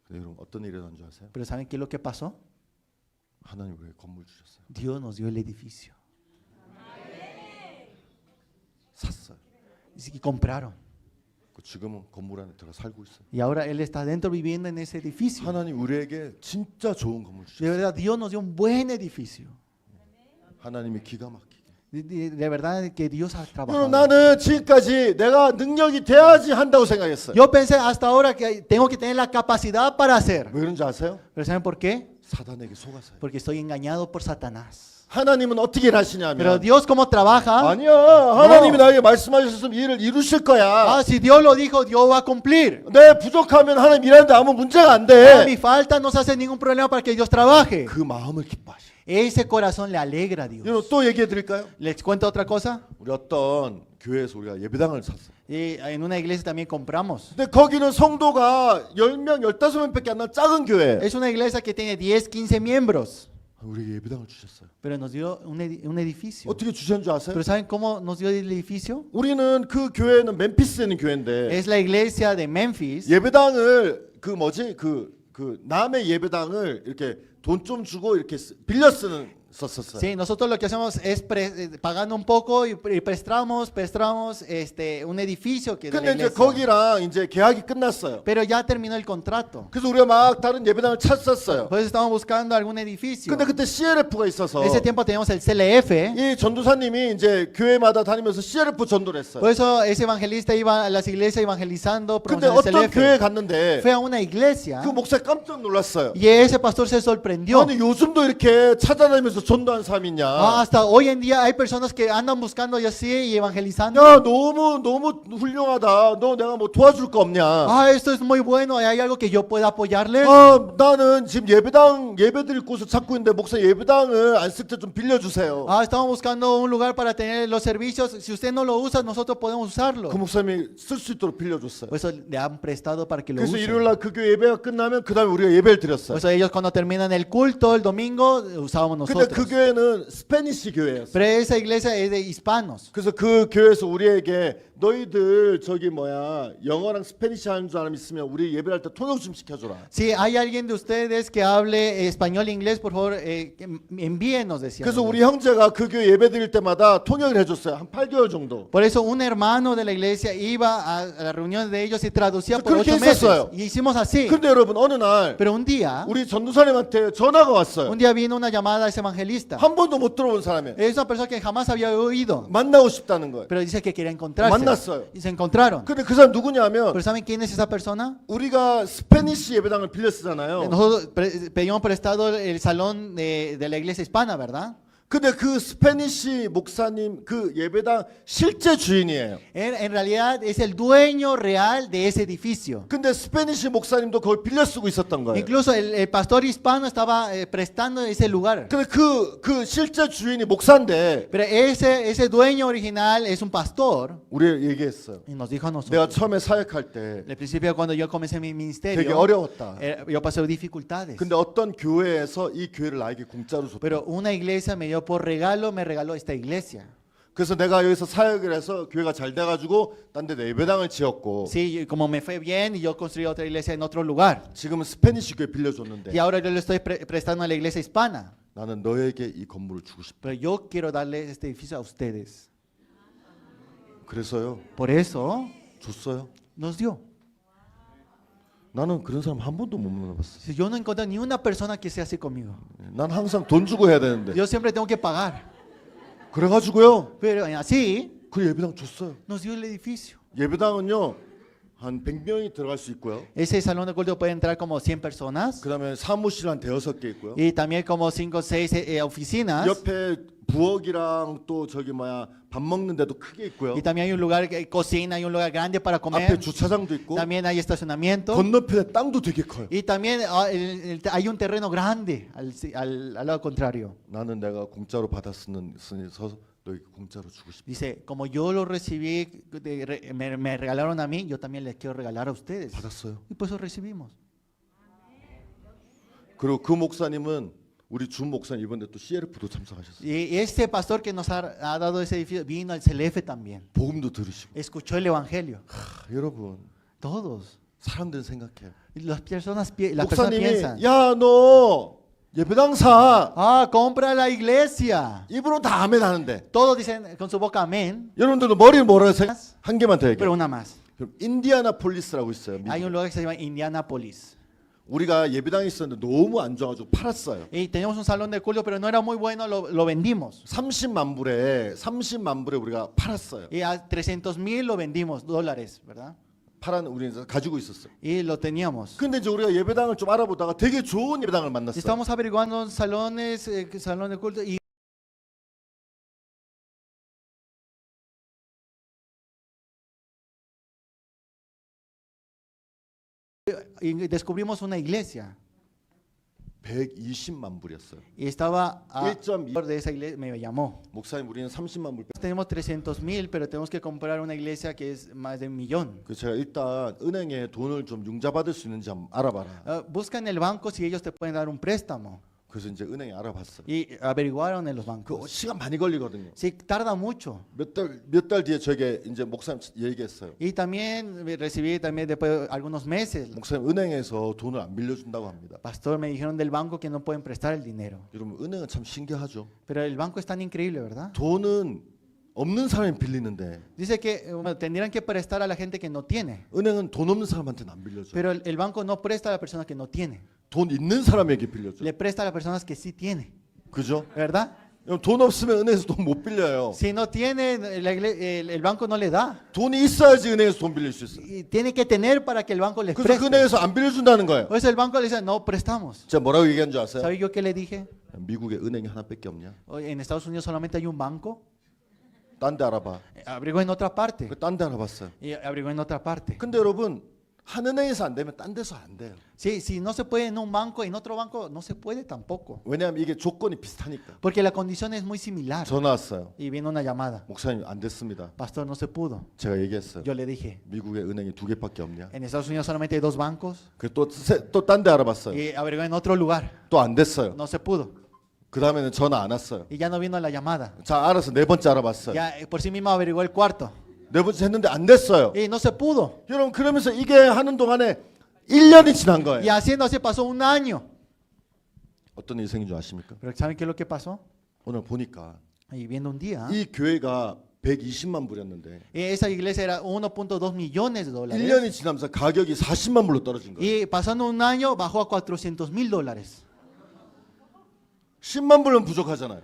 근데 여러분 어떤 일이 일어난 줄 아세요? Pero ¿saben qué es lo que pasó? 하나님 우리에게 건물 주셨어요. Dios nos dio el edificio. 샀어요. Y compraron. 지금은 건물 안에 들어가 살고 있어요. Y ahora Él está dentro viviendo en ese edificio. 하나님 우리에게 진짜 좋은 건물 De 주셨어요. verdad, Dios nos dio un buen edificio. 하나님이 기가 막히게. De verdad que Dios ha 여러분 trabajado. 나는 지금까지 내가 능력이 돼야지 한다고 생각했어요. Yo pensé hasta ahora que tengo que tener la capacidad para hacer. 왜 그런지 아세요? Pero ¿saben por qué? 사단에게 속아서요. Porque estoy engañado por Satanás. 하나님은 어떻게 일하시냐면 Pero Dios, ¿cómo trabaja? 아니야 하나님이 나에게 말씀하셨으면 일을 이루실 거야. Ah, si Dios lo dijo, Dios va a cumplir. 내 부족하면 하나님 일하는데 아무 문제가 안 Ah, mi 돼. falta no se hace ningún problema para que Dios trabaje. 그 마음을 기뻐하시. Ese corazón le alegra a Dios. 여러분 또 얘기해 드릴까요? ¿Les cuento otra cosa? 우리 어떤 교회에서 우리가 예배당을 샀어요. Y en una iglesia también compramos. 근데 거기는 성도가 10명, 15명밖에 안 나는 작은 교회. Es una iglesia que tiene 10, 15 miembros. 우리에게 예배당을 주셨어요. Pero nos dio un edificio. 어떻게 주셨는 줄 아세요? ¿Pero saben cómo nos dio el edificio? 우리는 그 교회는 멤피스에 있는 교회인데 Es la iglesia de Memphis. 예배당을 그 뭐지 그 남의 예배당을 이렇게 돈 좀 주고 이렇게 빌려 썼었어요. Sí, nosotros lo que hacemos es pagando un poco y prestamos un edificio que de la 근데 이제 iglesia. 거기랑 이제 계약이 끝났어요. Pero ya terminó el contrato. 그래서 우리가 막 다른 예배당을 찾았어요. Pues estamos buscando algún edificio. 근데 그때 CLF가 있어서 En ese tiempo teníamos el CLF. 이 전도사님이 이제 교회마다 다니면서 CLF 전도를 했어요. Por eso ese evangelista iba a las iglesias evangelizando, 근데 promocionando el 어떤 교회에 CLF. 갔는데 Fue a una iglesia 그 목사 깜짝 놀랐어요. y ese pastor se sorprendió. 아니 요즘도 이렇게 찾아다니면서 전도한 사람이 있냐? Hasta hoy en día hay personas que andan buscando y así y evangelizando. 야 너무 훌륭하다. 너 내가 뭐 도와줄 거 없냐? Ah, esto es muy bueno. ¿Hay algo que yo pueda apoyarles? 나는 지금 예배드릴 곳을 찾고 있는데 목사 예배당을 안 쓸 때 좀 빌려주세요. Ah, estamos buscando un lugar para tener los servicios. Si usted no lo usa, nosotros podemos usarlo. 그 목사님이 쓸 수 있도록 빌려줬어요. Por eso le han prestado para que lo 그래서 usen. 일요일날 그 교회 예배가 끝나면 그 다음에 우리가 예배를 Por 드렸어요. eso ellos cuando terminan el culto el domingo usábamos 근데 그 nosotros. 교회는 스페니시 교회였어요. Pero esa iglesia es de hispanos. 그래서 그 교회에서 우리에게 너희들 영어랑 스페니시 하는 사람 있으면 우리 예배할 때 통역 좀 시켜줘라. Si hay alguien de ustedes que hable español e inglés, por favor, envíenos, decían. 그래서 우리 형제가 그 교회 예배 드릴 때마다 통역을 해줬어요. 한 8개월 정도. Por eso un hermano de la iglesia iba a la reunión de ellos y traducía por 그렇게 8 meses. 했었어요. Y hicimos así. 근데 여러분 어느 날 Pero un día 우리 전도사님한테 전화가 왔어요. vino una llamada a ese evangelista. 한 번도 못 들어본 사람이에요. Es una persona que jamás había oído, 만나고 싶다는 거예요. pero dice que quería encontrarse. 만났어요. Y se encontraron. 근데 그 사람 누구냐면 Pero ¿saben quién es esa persona? 우리가 스페니시 예배당을 빌려 쓰잖아요. Nosotros pedimos prestado el salón de la iglesia hispana, ¿verdad? 근데 그 스페니시 목사님 그 예배당 실제 주인이에요. En realidad es el dueño real de ese edificio. 근데 스페니시 목사님도 그걸 빌려 쓰고 있었던 거예요. Incluso el pastor hispano estaba prestando ese lugar. 근데 그 실제 주인이 목사인데 Pero ese dueño original es un pastor. 우리 얘기했어요. Y nos dijo a nosotros. 내가 처음에 사역할 때 Al principio cuando yo comencé mi 되게 ministerio, 어려웠다. yo pasé dificultades. 근데 어떤 교회에서 이 교회를 나에게 공짜로 줬다. Pero una iglesia me dio por regalo, me regaló esta iglesia. 그래서 내가 여기서 사역을 해서 교회가 잘 돼가지고 딴 데 예배당을 지었고 Sí, como me fue bien y yo construí otra iglesia en otro lugar. 지금은 스페니시 교회 빌려줬는데 Y ahora yo le estoy prestando a la iglesia hispana. 나는 너에게 이 건물을 주고 싶다. Pero yo quiero darle este edificio a ustedes. 그래서요 Por eso 줬어요. nos dio. 나는 그런 사람 한 번도 못 만나봤어. Si yo no encuentro ni una persona que sea así conmigo. 난 항상 돈 주고 해야 되는데. Yo siempre tengo que pagar. 그래가지고요 Pero así 그 예배당 줬어요. nos dio el edificio. 예배당은요 한 100명이 들어갈 수 있고요. Ese salón de culto puede entrar como 100 personas. 그다음에 사무실 한 5개 있고요. Y también como 5 o 6 oficinas. 옆에 부엌이랑 또 저기 밥 먹는 데도 크게 있고요. Y también hay un lugar que cocina, hay un lugar grande para 앞에 comer. 주차장도 있고 También hay estacionamiento. 건너편에 땅도 되게 커요. Y también hay un terreno grande al lado contrario. 나는 내가 공짜로 받았으니 너에게 공짜로 주고 싶다. Dice, como yo lo recibí, me regalaron a mí, yo también les quiero regalar a ustedes. 받았어요. Y por eso recibimos. 그리고 그 목사님은 우리 주 목사님 이번에 또 CLF도 참석하셨어요. Y este pastor que nos ha dado ese edificio vino al CLF también. 복음도 들으시고. Escuchó el evangelio. 여러분 Todos. 사람들은 생각해요. Y las personas piensan. 목사님이 야 너 예배당 사. Ah, compra la iglesia. 입으로 다 아멘 하는데. Todos dicen con su boca amén. 여러분들도 머리 뭐라 해서 한 개만 더 Pero 얘기해요. una más. 그럼 인디아나폴리스라고 있어요. Hay un 미국. lugar que se llama Indianapolis. 우리가 예배당에 있었는데 너무 안 좋아가지고 팔았어요. Y teníamos un salón de culto, pero no era muy bueno, lo vendimos. 30만 불에 우리가 팔았어요. Y a 300,000 lo vendimos, dólares, ¿verdad? 우리는 가지고 있었어요. Y lo teníamos. 근데 이제 우리가 예배당을 좀 알아보다가 되게 좋은 예배당을 Y 만났어요. estamos averiguando salones, salón de culto, y descubrimos una iglesia. 120만 불이었어요. Y estaba a 1.2 de esa iglesia, me llamó. 목사님 우리는 30만 불. Tenemos 300,000, pero tenemos que comprar una iglesia que es más de 1,000,000. 그 제가 일단 은행에 돈을 좀 융자받을 수 있는지 한번 알아봐라. Busca en el banco si ellos te pueden dar un préstamo. 그래서 이제 은행에 알아봤어요. Y averiguaron en los 그 bancos. 시간 많이 걸리거든요. Sí, tarda mucho. 몇 달 뒤에 저에게 이제 목사님 얘기했어요. Y también recibí también después algunos meses. 목사님 은행에서 돈을 안 빌려준다고 합니다. Pastor, me dijeron del banco que no pueden prestar el dinero. 여러분 은행은 참 신기하죠. Pero el banco es tan increíble, ¿verdad? 돈은 없는 사람이 빌리는데 Dice que tendrían que prestar a la gente que no tiene. 은행은 돈 없는 사람한테는 안 빌려줘. Pero el banco no presta a la persona que no tiene. 돈 있는 사람에게 빌려줘. Le presta a las personas que sí tiene. 그죠? ¿Verdad? 돈 없으면 은행에서 돈 못 빌려요. Si no tiene, el banco no le da. 돈이 있어야지 은행에서 돈 빌릴 수 있어요. Y tiene que tener para que el banco les 그래서 그 preste. 은행에서 안 빌려준다는 거예요. Por eso el banco le dice, no prestamos. 제가 뭐라고 얘기한 줄 아세요? ¿Sabe yo qué le dije? 미국에 은행이 하나밖에 없냐? Oye, en Estados Unidos solamente hay un banco. 딴 데 알아봐. Abrigó en otra parte. 딴 데 알아봤어요. Y abrigó en otra parte. 근데 여러분 한 은행에서 안 되면 딴 데서 안 돼요. Sí, si no se puede en un banco, en otro banco no se puede tampoco. 왜냐하면 이게 조건이 비슷하니까. Porque la condición es muy similar. 전화 왔어요. Y vino una llamada. 목사님 안 됐습니다. Pastor, no se pudo. 제가 얘기했어요. Yo le dije, 미국에 은행이 2개밖에 없냐? en Estados Unidos solamente hay 2 bancos. 그또 딴 데 알아봤어요. Y averiguó en otro lugar. 또 안 됐어요. No se pudo. 그 다음에는 전화 안 왔어요. Y ya no vino la llamada. 자 알아서 4번째 알아봤어요. Ya por sí mismo averiguó el cuarto. 4번째 했는데 안 됐어요. Y no se pudo. 여러분 그러면서 이게 하는 동안에 1년이 지난 거예요. Y haciendo así pasó un año. 어떤 일이 생긴 줄 아십니까? Pero ¿saben qué es lo que pasó? 오늘 보니까 Y viendo un día, 이 교회가 120만 불이었는데 esa iglesia era 1.2 millones de dólares. 1년이 지나면서 가격이 40만 불로 떨어진 거예요. Y pasando un año bajó a 400,000 dólares. 10만 불은 부족하잖아요.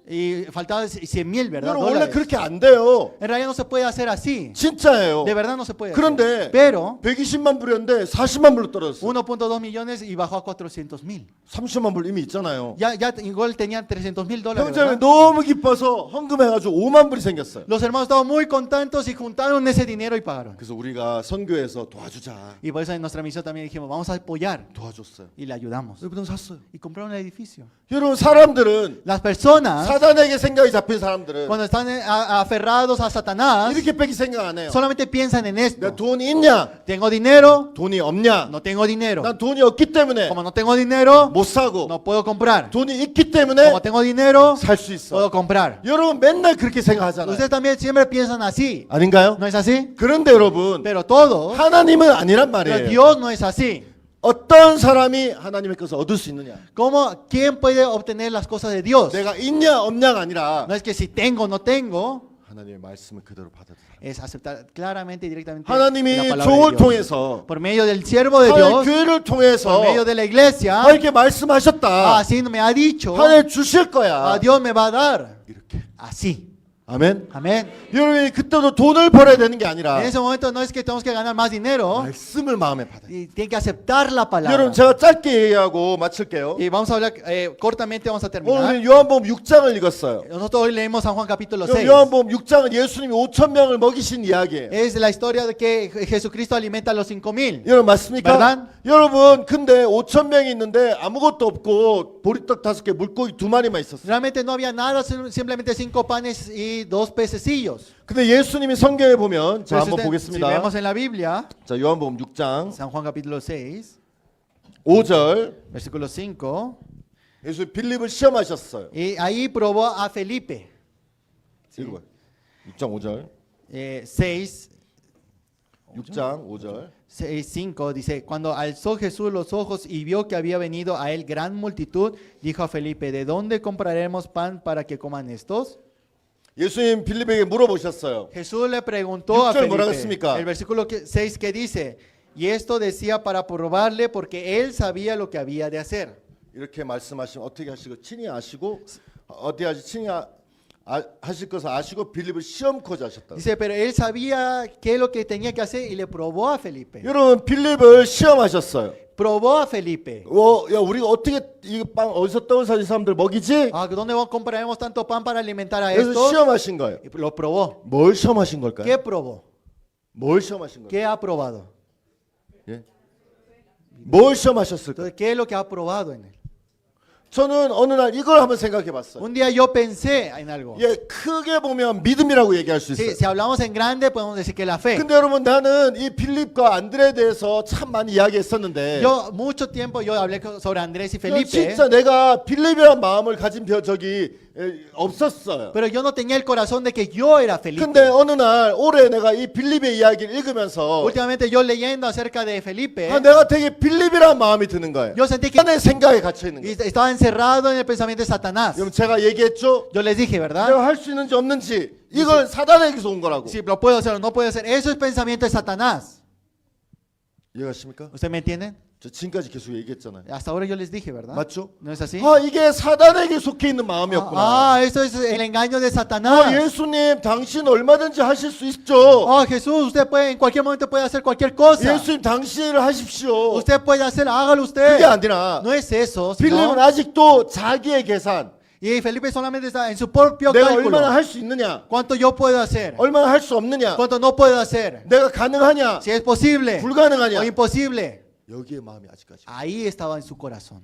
Y faltaba 100,000, ¿verdad? 여러분 원래 Dólares. 그렇게 안 돼요. En realidad no se puede hacer así. 진짜예요. De verdad no se puede 그런데 hacer. Pero 120만 불이었는데 40만 불로 떨어졌어. 1.2 millones y bajó a 400,000. 30만 불 이미 있잖아요. Ya igual tenían 300,000 dólares. 형제는 ¿verdad? 너무 기뻐서 헌금해가지고 5만 불이 생겼어요. Los hermanos estaban muy contentos y juntaron ese dinero y pagaron. 그래서 우리가 선교에서 도와주자. Y por eso en nuestra misión también dijimos, vamos a apoyar. 도와줬어요. Y le ayudamos. 여러분 샀어요. Y compraron el edificio. 여러분 사람들은 Las personas, 사단에게 생각이 잡힌 사람들은 cuando están aferrados a Satanás, 이렇게 빼기 생각 안 해요. solamente piensan en esto. 내가 돈이 있냐? ¿Tengo dinero? 돈이 없냐? No tengo dinero. 난 돈이 없기 때문에 Como no tengo dinero, 못 사고 no puedo comprar. 돈이 있기 때문에 Como tengo dinero, 살 수 있어. puedo comprar. 여러분 맨날 그렇게 생각하잖아요. Ustedes también siempre piensan así. 아닌가요? ¿No es así? 그런데 여러분 Pero todos, 하나님은 아니란 pero 말이에요. Dios no es así. 어떤 사람이 하나님의 것을 얻을 수 있느냐? ¿Cómo? ¿Quién puede obtener las cosas de Dios? 내가 있냐 없냐가 아니라 No es que si tengo o no tengo, 하나님의 말씀을 그대로 받아들여. es aceptar claramente y directamente 하나님이 la palabra 종을 de Dios. 통해서 Por medio del siervo de 하나님 Dios, 교회를 통해서 por medio de la iglesia, 하나님께 말씀하셨다. así me ha dicho, 하나님 주실 거야. Dios me va a dar. 이렇게. Así. 아멘. Amén. 여러분이 그때도 돈을 벌어야 되는 게 아니라 En ese momento no es que tenemos que ganar más dinero, 말씀을 마음에 받아요. y tienen que aceptar la palabra. 여러분 제가 짧게 얘기하고 마칠게요. Y vamos a hablar cortamente, vamos a terminar. 오늘 요한복음 6장을 읽었어요. Nosotros hoy leemos San Juan capítulo 6. 요한복음 6장은 예수님이 5천 명을 먹이신 이야기예요. Es la historia de que Jesucristo alimenta a los 5,000. 여러분 맞습니까? ¿Verdad? 여러분 근데 5천 명이 있는데 아무것도 없고 보리떡 5개, 물고기 2마리만 있었어요. Realmente no había nada, simplemente 5 panes y 2 pececillos. 근데 예수님이 성경에 보면 자 Pero 한번 si 보겠습니다. vemos en la Biblia, 자 요한복음 6장 San Juan capítulo 6, 5절 versículo 5, 예수 빌립을 시험하셨어요. y ahí probó a Felipe. 읽어봐요. 6장 5절. 6, 6장 5절. 6, 5 dice, cuando alzó Jesús los ojos y vio que había venido a él gran multitud, dijo a Felipe, ¿de dónde compraremos pan para que coman estos? 예수님 빌립에게 물어보셨어요. Jesús le preguntó a 6절 뭐라고 Felipe, 했습니까? el versículo 6 que dice, y esto decía para probarle porque él sabía lo que había de hacer. 이렇게 말씀하시면 어떻게 하시고 친히 아시고 어디 하시 친히 하실 것을 아시고 빌립을 시험코자 하셨다. Dice, pero él sabía qué es lo que tenía que hacer y le probó a Felipe. 여러분 빌립을 시험하셨어요. Probó a Felipe. 야 우리가 어떻게 이 빵 어디서 떠서 이 사람들 먹이지? ¿Dónde compraremos tanto pan para alimentar a 그래서 estos? 시험하신 거예요. Y lo probó. 뭘 시험하신 걸까요? ¿Qué probó? 뭘 시험하신 걸까요? ¿Qué ha probado? 예? 뭘 시험하셨을까요? Entonces, ¿qué es lo que ha probado en él? 저는 어느 날 이걸 한번 생각해 봤어요. Un día yo pensé en algo. 예, 크게 보면 믿음이라고 얘기할 수 Sí, 있어요. si hablamos en grande, podemos decir que la fe. 근데 여러분 나는 이 빌립과 안드레에 대해서 참 많이 이야기했었는데 Yo, mucho tiempo yo hablé sobre Andrés y 그 Felipe, 진짜 내가 빌립이란 마음을 가진 적이 없었어요. pero yo no tenía el corazón de que yo era Felipe. 근데 어느 날 올해 내가 이 빌립의 이야기를 읽으면서 Últimamente yo leyendo acerca de Felipe, 내가 되게 빌립이란 마음이 드는 거예요. yo sentí que 안에 생각에 갇혀 있는 거예요. estaba encerrado en el pensamiento de Satanás. 여러분 제가 얘기했죠. Yo les dije, ¿verdad? 내가 할 수 있는지 없는지 이건 사단에게서 온 거라고. Si lo puedo hacer o no puedo hacer, eso es pensamiento de Satanás. 이해하십니까? ¿Ustedes me entienden? 저 지금까지 계속 얘기했잖아요. Hasta ahora yo les dije, ¿verdad? 맞죠? ¿No es así? 이게 사단에게 속해 있는 마음이었구나. Eso es el engaño de Satanás. 예수님 당신 얼마든지 하실 수 있죠. Jesús, usted puede, en cualquier momento puede hacer cualquier cosa. 예수님 당신을 하십시오. Usted puede hacer, hágalo usted. 그게 아니라 No es eso, 빌립은 sino, 아직도 자기의 계산, y Felipe solamente está en su propio 내가 cálculo. 얼마나 할 수 있느냐, ¿Cuánto yo puedo hacer? 얼마나 할 수 없느냐, ¿Cuánto no puedo hacer? 내가 가능하냐, Si es posible 불가능하냐, o imposible. 여기에 마음이 아직까지. Ahí estaba en su corazón.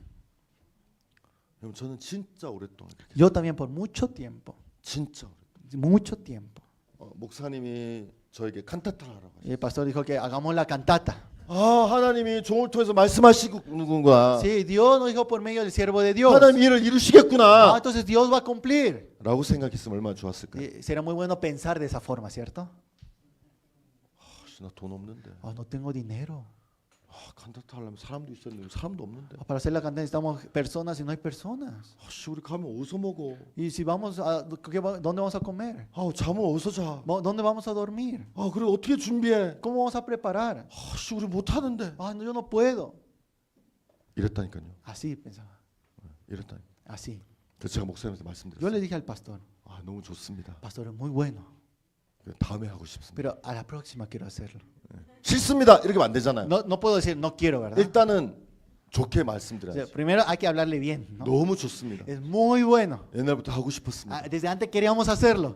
여러분 저는 진짜 오랫동안 그렇게, Yo también por mucho tiempo, 진짜 오랫동안. mucho tiempo. 목사님이 저에게 칸타타를 하라고 하셨어요. Y el pastor dijo que hagamos la cantata. 하나님이 종을 통해서 말씀하시는구나. Sí, Dios nos dijo por medio del siervo de Dios. 하나님 일을 이루시겠구나. Entonces Dios va a cumplir. 라고 생각했으면 얼마나 좋았을까요? Será muy bueno pensar de esa forma, ¿cierto? 나 돈 없는데. No tengo dinero. 칸타타 하려면 사람도 있었는데 사람도 없는데. Para hacer la cantata necesitamos personas y no hay personas. 우리 가면 어디서 먹어? Y si vamos, ¿dónde vamos a comer? 잠은 어디서 자? ¿Dónde vamos a dormir? 그리고 어떻게 준비해? ¿Cómo vamos a preparar? 우리 못 하는데. No, yo no puedo. 이랬다니까요. Así pensaba. 이랬다니까. Así. 그래서 제가 목사님한테 Yo le 말씀드렸어요. dije al pastor, 아, 너무 좋습니다. pastor es muy bueno, 다음에 하고 싶습니다. pero a la próxima quiero hacerlo. 싫습니다. 이렇게 하면 안 되잖아요. No puedo decir no quiero, ¿verdad? 일단은 좋게 O sea, 말씀드려야죠. primero hay que hablarle bien, ¿no? 너무 좋습니다. Es muy bueno. 옛날부터 하고 싶었습니다. Ah, desde antes queríamos hacerlo,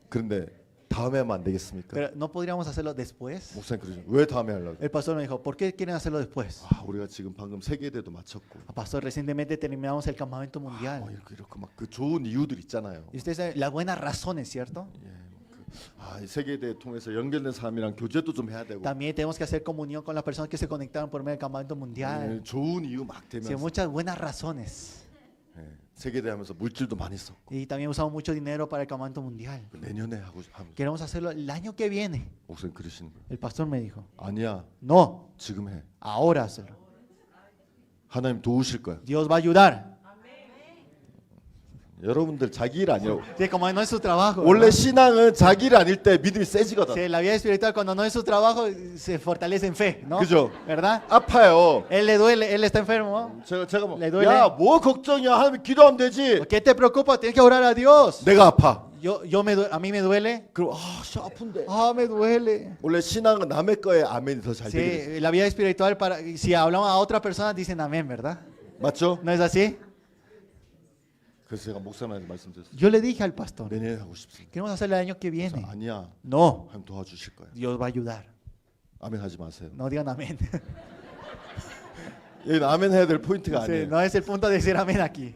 그런데 다음에 하면 안 되겠습니까? pero no podríamos hacerlo después. 목사님 그러죠. 왜 다음에 하려고? El pastor me dijo, ¿por qué quieren hacerlo después? 아, 우리가 지금 방금 세계대도 마쳤고 Pastor, recientemente terminamos el campamento mundial. 이렇게 막 그 좋은 이유들 있잖아요. Y ustedes saben las buenas razones, ¿cierto? 이 세계대 통해서 연결된 사람이랑 교제도 좀 해야 되고 También tenemos que hacer comunión con las personas que se conectaron por medio del campamento mundial. 좋은 이유 막 Sí, 되면서 muchas buenas razones. 세계대 하면서 물질도 많이 썼고 Y también usamos mucho dinero para el campamento mundial. 내년에 하고 하면 Queremos hacerlo el año que viene. 목사님 그러시는 거예요. El pastor me dijo, 아니야, no, 지금 해. ahora hazlo. 하나님 도우실 거야. Dios va a ayudar. 여러분들 자기 일 아니라고. Sí, como no es su trabajo. 원래 ¿verdad? 신앙은 자기 일 아닐 때 믿음이 세지거든. Sí, la vida espiritual cuando no es su trabajo se fortalece en fe, ¿no? 그죠? ¿Verdad? 아파요. Él le duele, él está enfermo. 제가 뭐, Le duele. 야, 뭐 걱정이야? 하나님 기도하면 되지. ¿Por qué te preocupa? Tienes que orar a Dios. 내가 아파. A mí me duele. 그럼 씨 아픈데. Ah, me duele. 원래 신앙은 남의 거에 아멘이 더 잘 되거든. Sí, la vida espiritual, si hablamos a otra persona, dicen amén, ¿verdad? 맞죠? ¿No es así? 그래서 제가 목사님한테 말씀드렸어요. Yo le dije al pastor, 내년에 하고 싶습니다. queremos hacerlo el año que 그래서 viene. 아니야. No, 하나님 도와주실 거예요. Dios va a ayudar. 아멘 하지 마세요. No digan amén. 여기는 아멘 해야 될 포인트가 Sí, 아니에요. no es el punto de decir amén aquí.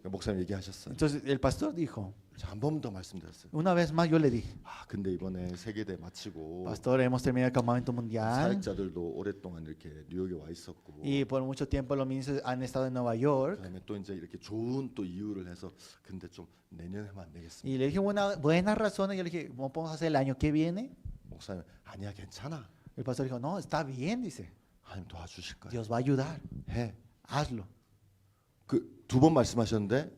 목사님 얘기하셨어요. Entonces el pastor dijo, 자, 한 번 더 말씀드렸어요. una vez más yo le dije, 아, 근데 이번에 세계대 마치고 pastor, hemos terminado el campamento mundial 사역자들도 오랫동안 이렇게 뉴욕에 와 있었고 y por mucho tiempo los ministros han estado en Nueva York. 그다음에 또 이제 이렇게 좋은 또 이유를 해서 근데 좀 내년에 하면 안 되겠습니까? Y le dije buenas razones. Yo le dije, ¿cómo podemos hacer el año que viene? 목사님 아니야 괜찮아. El pastor dijo, no, está bien, dice. 하나님 도와주실 거야. Dios va a ayudar. 해. Hazlo. 그 두 번 말씀하셨는데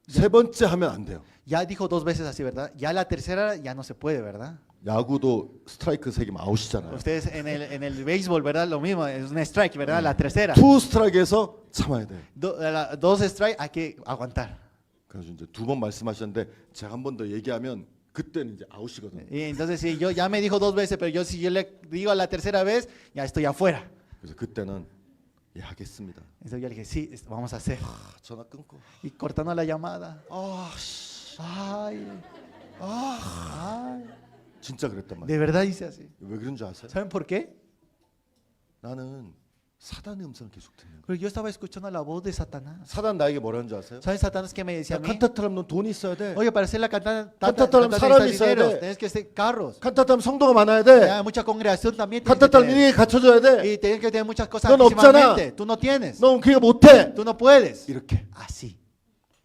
세 번째 하면 안 돼요. Ya dijo 2 veces así, ¿verdad? Ya la tercera ya no se puede, ¿verdad? 야구도 스트라이크 3개면 아웃이잖아요. Ustedes en el béisbol, ¿verdad? Lo mismo, es un strike, ¿verdad? La tercera. 투 스트라이크에서 참아야 돼. 2 strikes hay que aguantar. 그래서 이제 두 번 말씀하셨는데 제가 한 번 더 얘기하면 그때는 이제 아웃이거든요. Y entonces, si yo ya me dijo 2 veces, pero si yo le digo a la tercera vez, ya estoy afuera. 그래서 그때는 예 하겠습니다. Entonces yo le dije, sí, vamos a hacer. 아, 전화 끊고 Y cortando la llamada. 아, 씨. Ay, ay. 진짜 그랬단 말이에요. De verdad dice así. 왜 그런 줄 아세요? ¿Saben por qué? 나는 사단의 음성을 계속 듣는 거예요. Porque yo estaba escuchando la voz de Satanás. 사단 나에게 뭐라는 줄 아세요? ¿Saben Satanás qué me decía 야, a mí? 칸타타라면 넌 돈이 있어야 돼. Oye, para hacer la cantata Cantatar necesitas 사람이 있어야 dinero, 돼. tienes que hacer carros. 칸타타라면 성도가 많아야 돼. Ya, mucha congregación también tienes que 칸타타라면 tener. 일이 갖춰져야 돼. Y tienes que tener muchas cosas 넌 activamente. Tú no tienes. 넌 그게 못해. Tú no puedes. 이렇게 Así.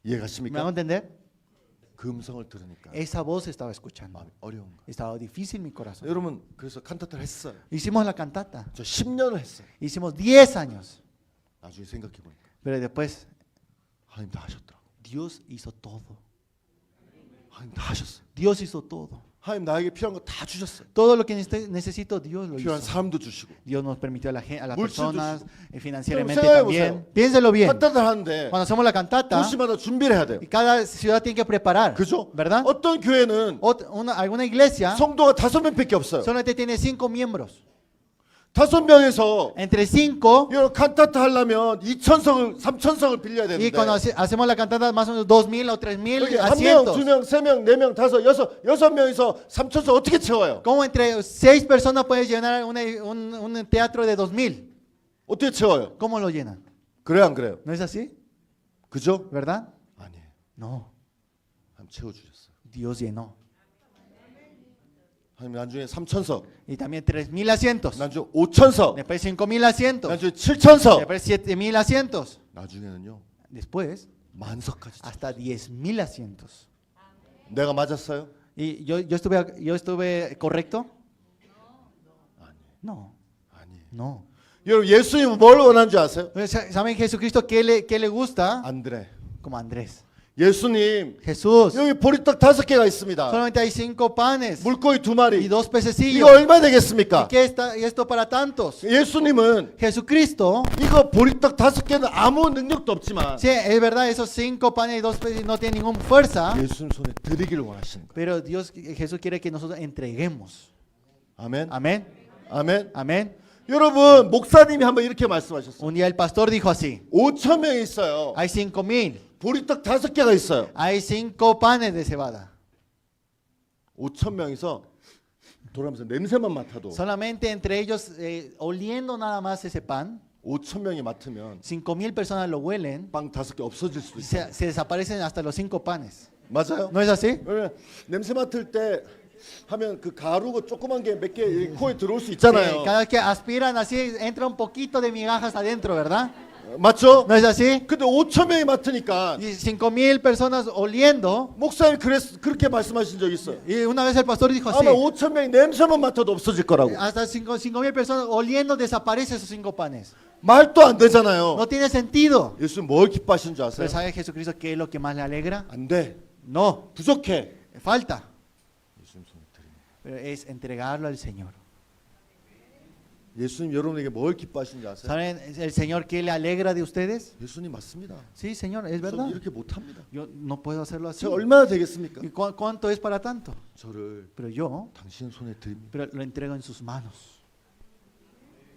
¿Me 이해가십니까? van a entender? 그 음성을 들으니까 Esa voz estaba escuchando. 마음이 어려운 거예요. Estaba difícil mi corazón. 여러분 그래서 칸타타를 했어요. Hicimos la cantata. 저 10년을 했어요. Hicimos 10 años. 나중에 생각해 보니까 Pero después, 하나님 다 하셨더라고. Dios hizo todo. 하나님 다 하셨어요. Dios hizo todo. 하나님 나에게 필요한 거 다 주셨어요. Todo lo que necesito, Dios lo 필요한 hizo. 사람도 주시고. Dios nos permitió a las 물질도 personas, 주시고. financieramente 생각해 también. 보세요. Piénselo bien. 칸타타를 하는데 Cuando hacemos la cantata, 도시마다 준비를 해야 돼요. y cada ciudad tiene que preparar, 그죠? ¿verdad? 어떤 교회는 Alguna iglesia 성도가 5명밖에 없어요. solamente tiene 5 miembros. 5명에서 Entre 5, 이런 칸타타 하려면 2,000석을 3,000석을 빌려야 y 되는데 cuando hacemos la cantata, más o menos 2,000 o 3,000 여기 1명, asientos. 2명, 3명, 4명, 5, 6명에서 3,000석 어떻게 채워요? ¿Cómo entre 6 personas puedes llenar un teatro de 2,000? 어떻게 채워요? ¿Cómo lo llenan? 그래요 안 그래요? ¿No es así? 그죠? ¿Verdad? 아니에요. No, 하나님 채워주셨어요. Dios llenó. 하나님 나중에 3,000석, Y también 3,000 asientos. 나중에 5,000석, Después 5,000 asientos. 나중에 7,000석, Después 7,000 asientos. 나중에는요 Después, 만석까지. hasta 10,000 asientos. 내가 맞았어요? ¿Y yo estuve correcto? No, 아니에요. no. 여러분 예수님은 뭘 원하는 줄 아세요? ¿Saben Jesucristo qué le gusta? 안드레, Como Andrés. 예수님, Jesús, 여기 보리떡 5개가 있습니다. solamente hay 5 panes 물고기 y 2마리. 2 pececillos. 이거 얼마 ¿Y 되겠습니까? qué está y esto para tantos? 예수님은 Jesucristo, 이거 보리떡 5개는 아무 능력도 없지만 sí, es verdad, esos 5 panes y 2 peces no tienen ninguna fuerza, 예수님 손에 드리기를 원하시는 거예요. pero Dios, Jesús quiere que nosotros entreguemos. 아멘. Amén, 아멘. amén. 여러분, 목사님이 한번 이렇게 말씀하셨어요. Un día el pastor dijo así: 5천 명이 있어요. hay 5,000, 보리떡 5개가 있어요. hay 5 panes de cebada. 5천 명이서 돌아가면서 냄새만 맡아도 Solamente entre ellos, oliendo nada más ese pan, 5천 명이 맡으면 5,000 personas lo huelen, 빵 5개 없어질 수도 있어요. se desaparecen hasta los 5 panes. 맞아요? ¿No es así? 왜냐면 냄새 맡을 때 하면 그 가루가 조그만 게 몇 개 코에 들어올 수 Sí, 있잖아요. cada vez que aspiran así, entra un poquito de migajas adentro, ¿verdad? 맞죠? ¿No es así? 근데 5천 명이 맡으니까 Y 5,000 personas oliendo. 목사님 그렇게 말씀하신 적 있어요. Y una vez el pastor dijo así: 아마 5천 명이 냄새만 맡아도 없어질 거라고. hasta 5,000 personas oliendo desaparece esos 5 panes. 말도 안 되잖아요. No tiene sentido. 예수님 뭘 기뻐하시는 줄 아세요? Pero ¿sabe Jesucristo qué es lo que más le alegra? 안 돼. No, 부족해. falta. 예수님 손에 드립니다. Pero es entregarlo al Señor. 예수님 여러분에게 뭘 기뻐하시는지 아세요? ¿Saben el Señor qué le alegra de ustedes? 예수님 맞습니다. Sí, Señor, es 저 verdad. 이렇게 못합니다. Yo no puedo hacerlo así. 제가 얼마나 되겠습니까? ¿Y cuánto es para tanto? 저를 Pero yo, 당신 손에 드립니다. pero lo entrego en sus manos.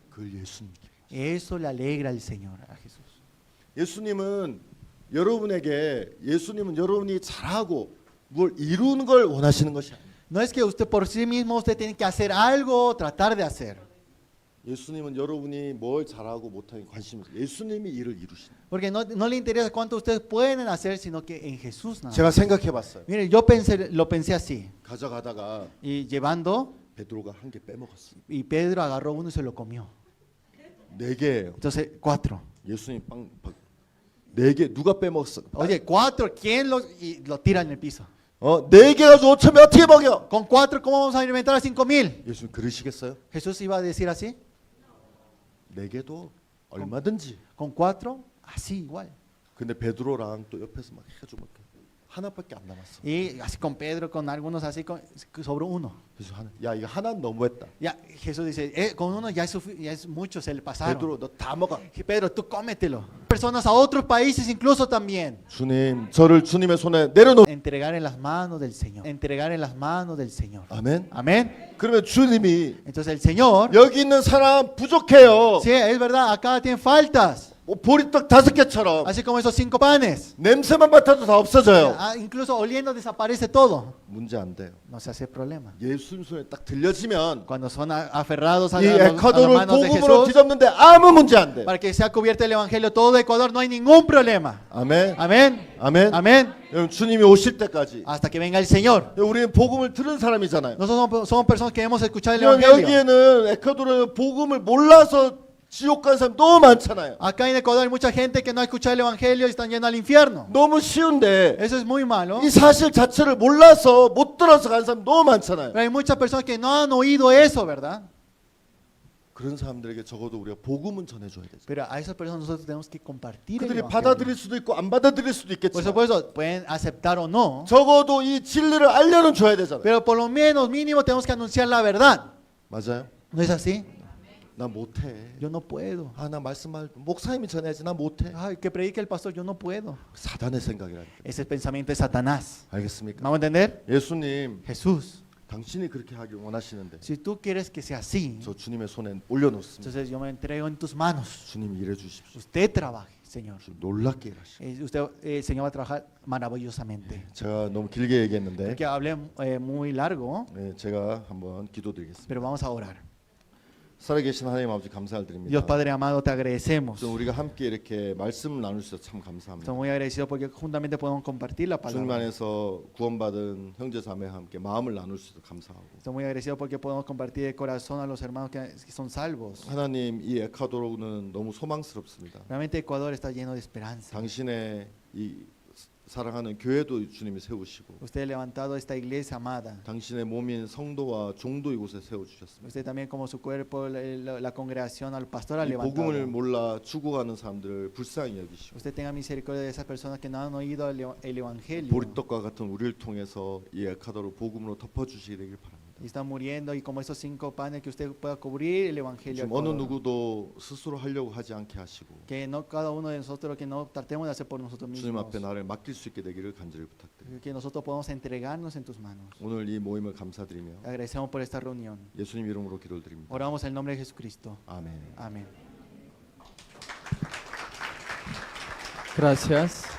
그걸 예수님께. Eso le alegra al Señor, a Jesús. 예수님은 여러분이 잘하고 뭘 이루는 걸 원하시는 것이 아니에요. No es que usted por sí mismo usted tiene que hacer algo, tratar de hacer. 예수님은 여러분이 뭘 잘하고 못하는 관심이 없어요. 예수님이 일을 이루시는 거예요. Porque no le interesa cuánto ustedes pueden hacer, sino que en Jesús nada más. 제가 생각해 봤어요. Mire, lo pensé así. 가져가다가 Y llevando, 베드로가 한 개 빼먹었어요. y Pedro agarró uno y se lo comió. 4개예요. Entonces, 4. 예수님 4개 누가 빼먹었어? Oye, 4, ¿quién y lo tira en el piso? 4개 가지고 5천 명 어떻게 먹여? Con 4, ¿cómo vamos a alimentar a 5,000? 예수님 그러시겠어요? Jesús iba a decir así. 4개도 얼마든지. Con 4, así igual. 근데 베드로랑 또 옆에서 막 해가지고 막 하나밖에 안 남았어. Y así con Pedro, con algunos así, sobró uno. 그래서 야 이거 하나는 너무했다. Ya Jesús dice, con uno ya es mucho, se le pasaron. 베드로 너 다 먹어. Pedro, tú cómetelo. Personas a otros países incluso también. 주님 저를 주님의 손에 내려놓. Entregar en las manos del Señor. Entregar en las manos del Señor. 아멘. Amén. 그러면 주님이 Entonces el Señor, 여기 있는 사람 부족해요. sí, es verdad, acá tienen faltas. 보리떡 5개처럼 Así como esos 5 panes. 냄새만 맡아도 다 없어져요. Incluso oliendo desaparece todo. 문제 안 돼요. No se hace problema. 예수님 손에 딱 들려지면 Cuando son aferrados a 이 las 에콰도르를 manos de 복음으로 Jesús, 뒤덮는데 아무 문제 안 돼. para que sea cubierto el Evangelio todo Ecuador, no hay ningún problema. 아멘. Amén. 아멘. Amén. 여러분 주님이 오실 때까지 Hasta que venga el Señor. 우리는 복음을 들은 사람이잖아요. Nosotros somos personas que hemos escuchado el 여러분, Evangelio. 여기에는 에콰도르는 복음을 몰라서 지옥 간 사람 너무 많잖아요. Acá en Ecuador hay mucha gente que no ha escuchado el Evangelio y están yendo al infierno. 너무 쉬운데 Eso es muy malo. 이 사실 자체를 몰라서 못 들어서 간 사람 너무 많잖아요. Pero hay muchas personas que no han oído eso, ¿verdad? 그런 사람들에게 적어도 우리가 복음은 전해줘야 되죠. Pero a esas personas nosotros tenemos que compartir el 그들이 Evangelio. 받아들일 수도 있고 안 받아들일 수도 Por 있겠지만 supuesto, pueden aceptar o no. 적어도 이 진리를 알려는 줘야 되잖아요. Pero por lo menos, mínimo, tenemos que anunciar la verdad. 맞아요? ¿No es así? 나 못해. Yo no puedo. 나 말씀할 목사님이 전해야지 나 못해. Ay, que predique el pastor, yo no puedo. 사단의 생각이라니까. Ese es el pensamiento de Satanás. 알겠습니까? ¿Vamos a entender? 예수님, Jesús, 당신이 그렇게 하길 원하시는데 si tú quieres que sea así, 저 주님의 손에 올려놓습니다. entonces yo me entrego en tus manos. 주님 일해 주십시오. Usted trabaje, Señor. 주님 놀랍게 일하시고. El Señor va a trabajar maravillosamente. 제가 너무 길게 얘기했는데 Porque hablé muy largo, 제가 한번 기도드리겠습니다. pero vamos a orar. 살아계신 하나님 아버지 감사를 드립니다. Dios Padre amado, te agradecemos. 좀 우리가 함께 이렇게 말씀을 나눌 수 있어서 참 감사합니다. Estamos muy agradecidos porque juntamente podemos compartir la 주님 palabra. 안에서 구원받은 형제 자매와 함께 마음을 나눌 수 있어서 감사하고 Estamos muy agradecidos porque podemos compartir de corazón a los hermanos que son salvos. 하나님 이 에콰도르는 너무 소망스럽습니다. Realmente Ecuador está lleno de esperanza. 당신의 이 사랑하는 교회도 주님이 세우시고 Usted ha levantado esta iglesia amada. 당신의 몸인 성도와 종도 이곳에 세워 주셨습니다. Usted también como su cuerpo, la congregación, al pastor ha 이 복음을 levantado. 몰라 죽어가는 사람들을 불쌍히 여기시고 Usted tenga misericordia de esas personas que no han oído el evangelio 보리떡과 같은 우리를 통해서 이 에콰도르 복음으로 덮어주시게 되길 바랍니다. y están muriendo, y como esos 5 panes que usted pueda cubrir el evangelio. 지금 al 어느 pueblo. 누구도 스스로 하려고 하지 않게 하시고 Que no cada uno de nosotros, que no tratemos de hacer por nosotros 주님 mismos. 앞에 나를 맡길 수 있게 되기를 간절히 부탁드립니다. Que nosotros podamos entregarnos en tus manos. 오늘 이 모임을 감사드리며 Agradecemos por esta reunión. 예수님 이름으로 기도를 드립니다. Oramos en el nombre de Jesucristo. 아멘. Amén. Gracias.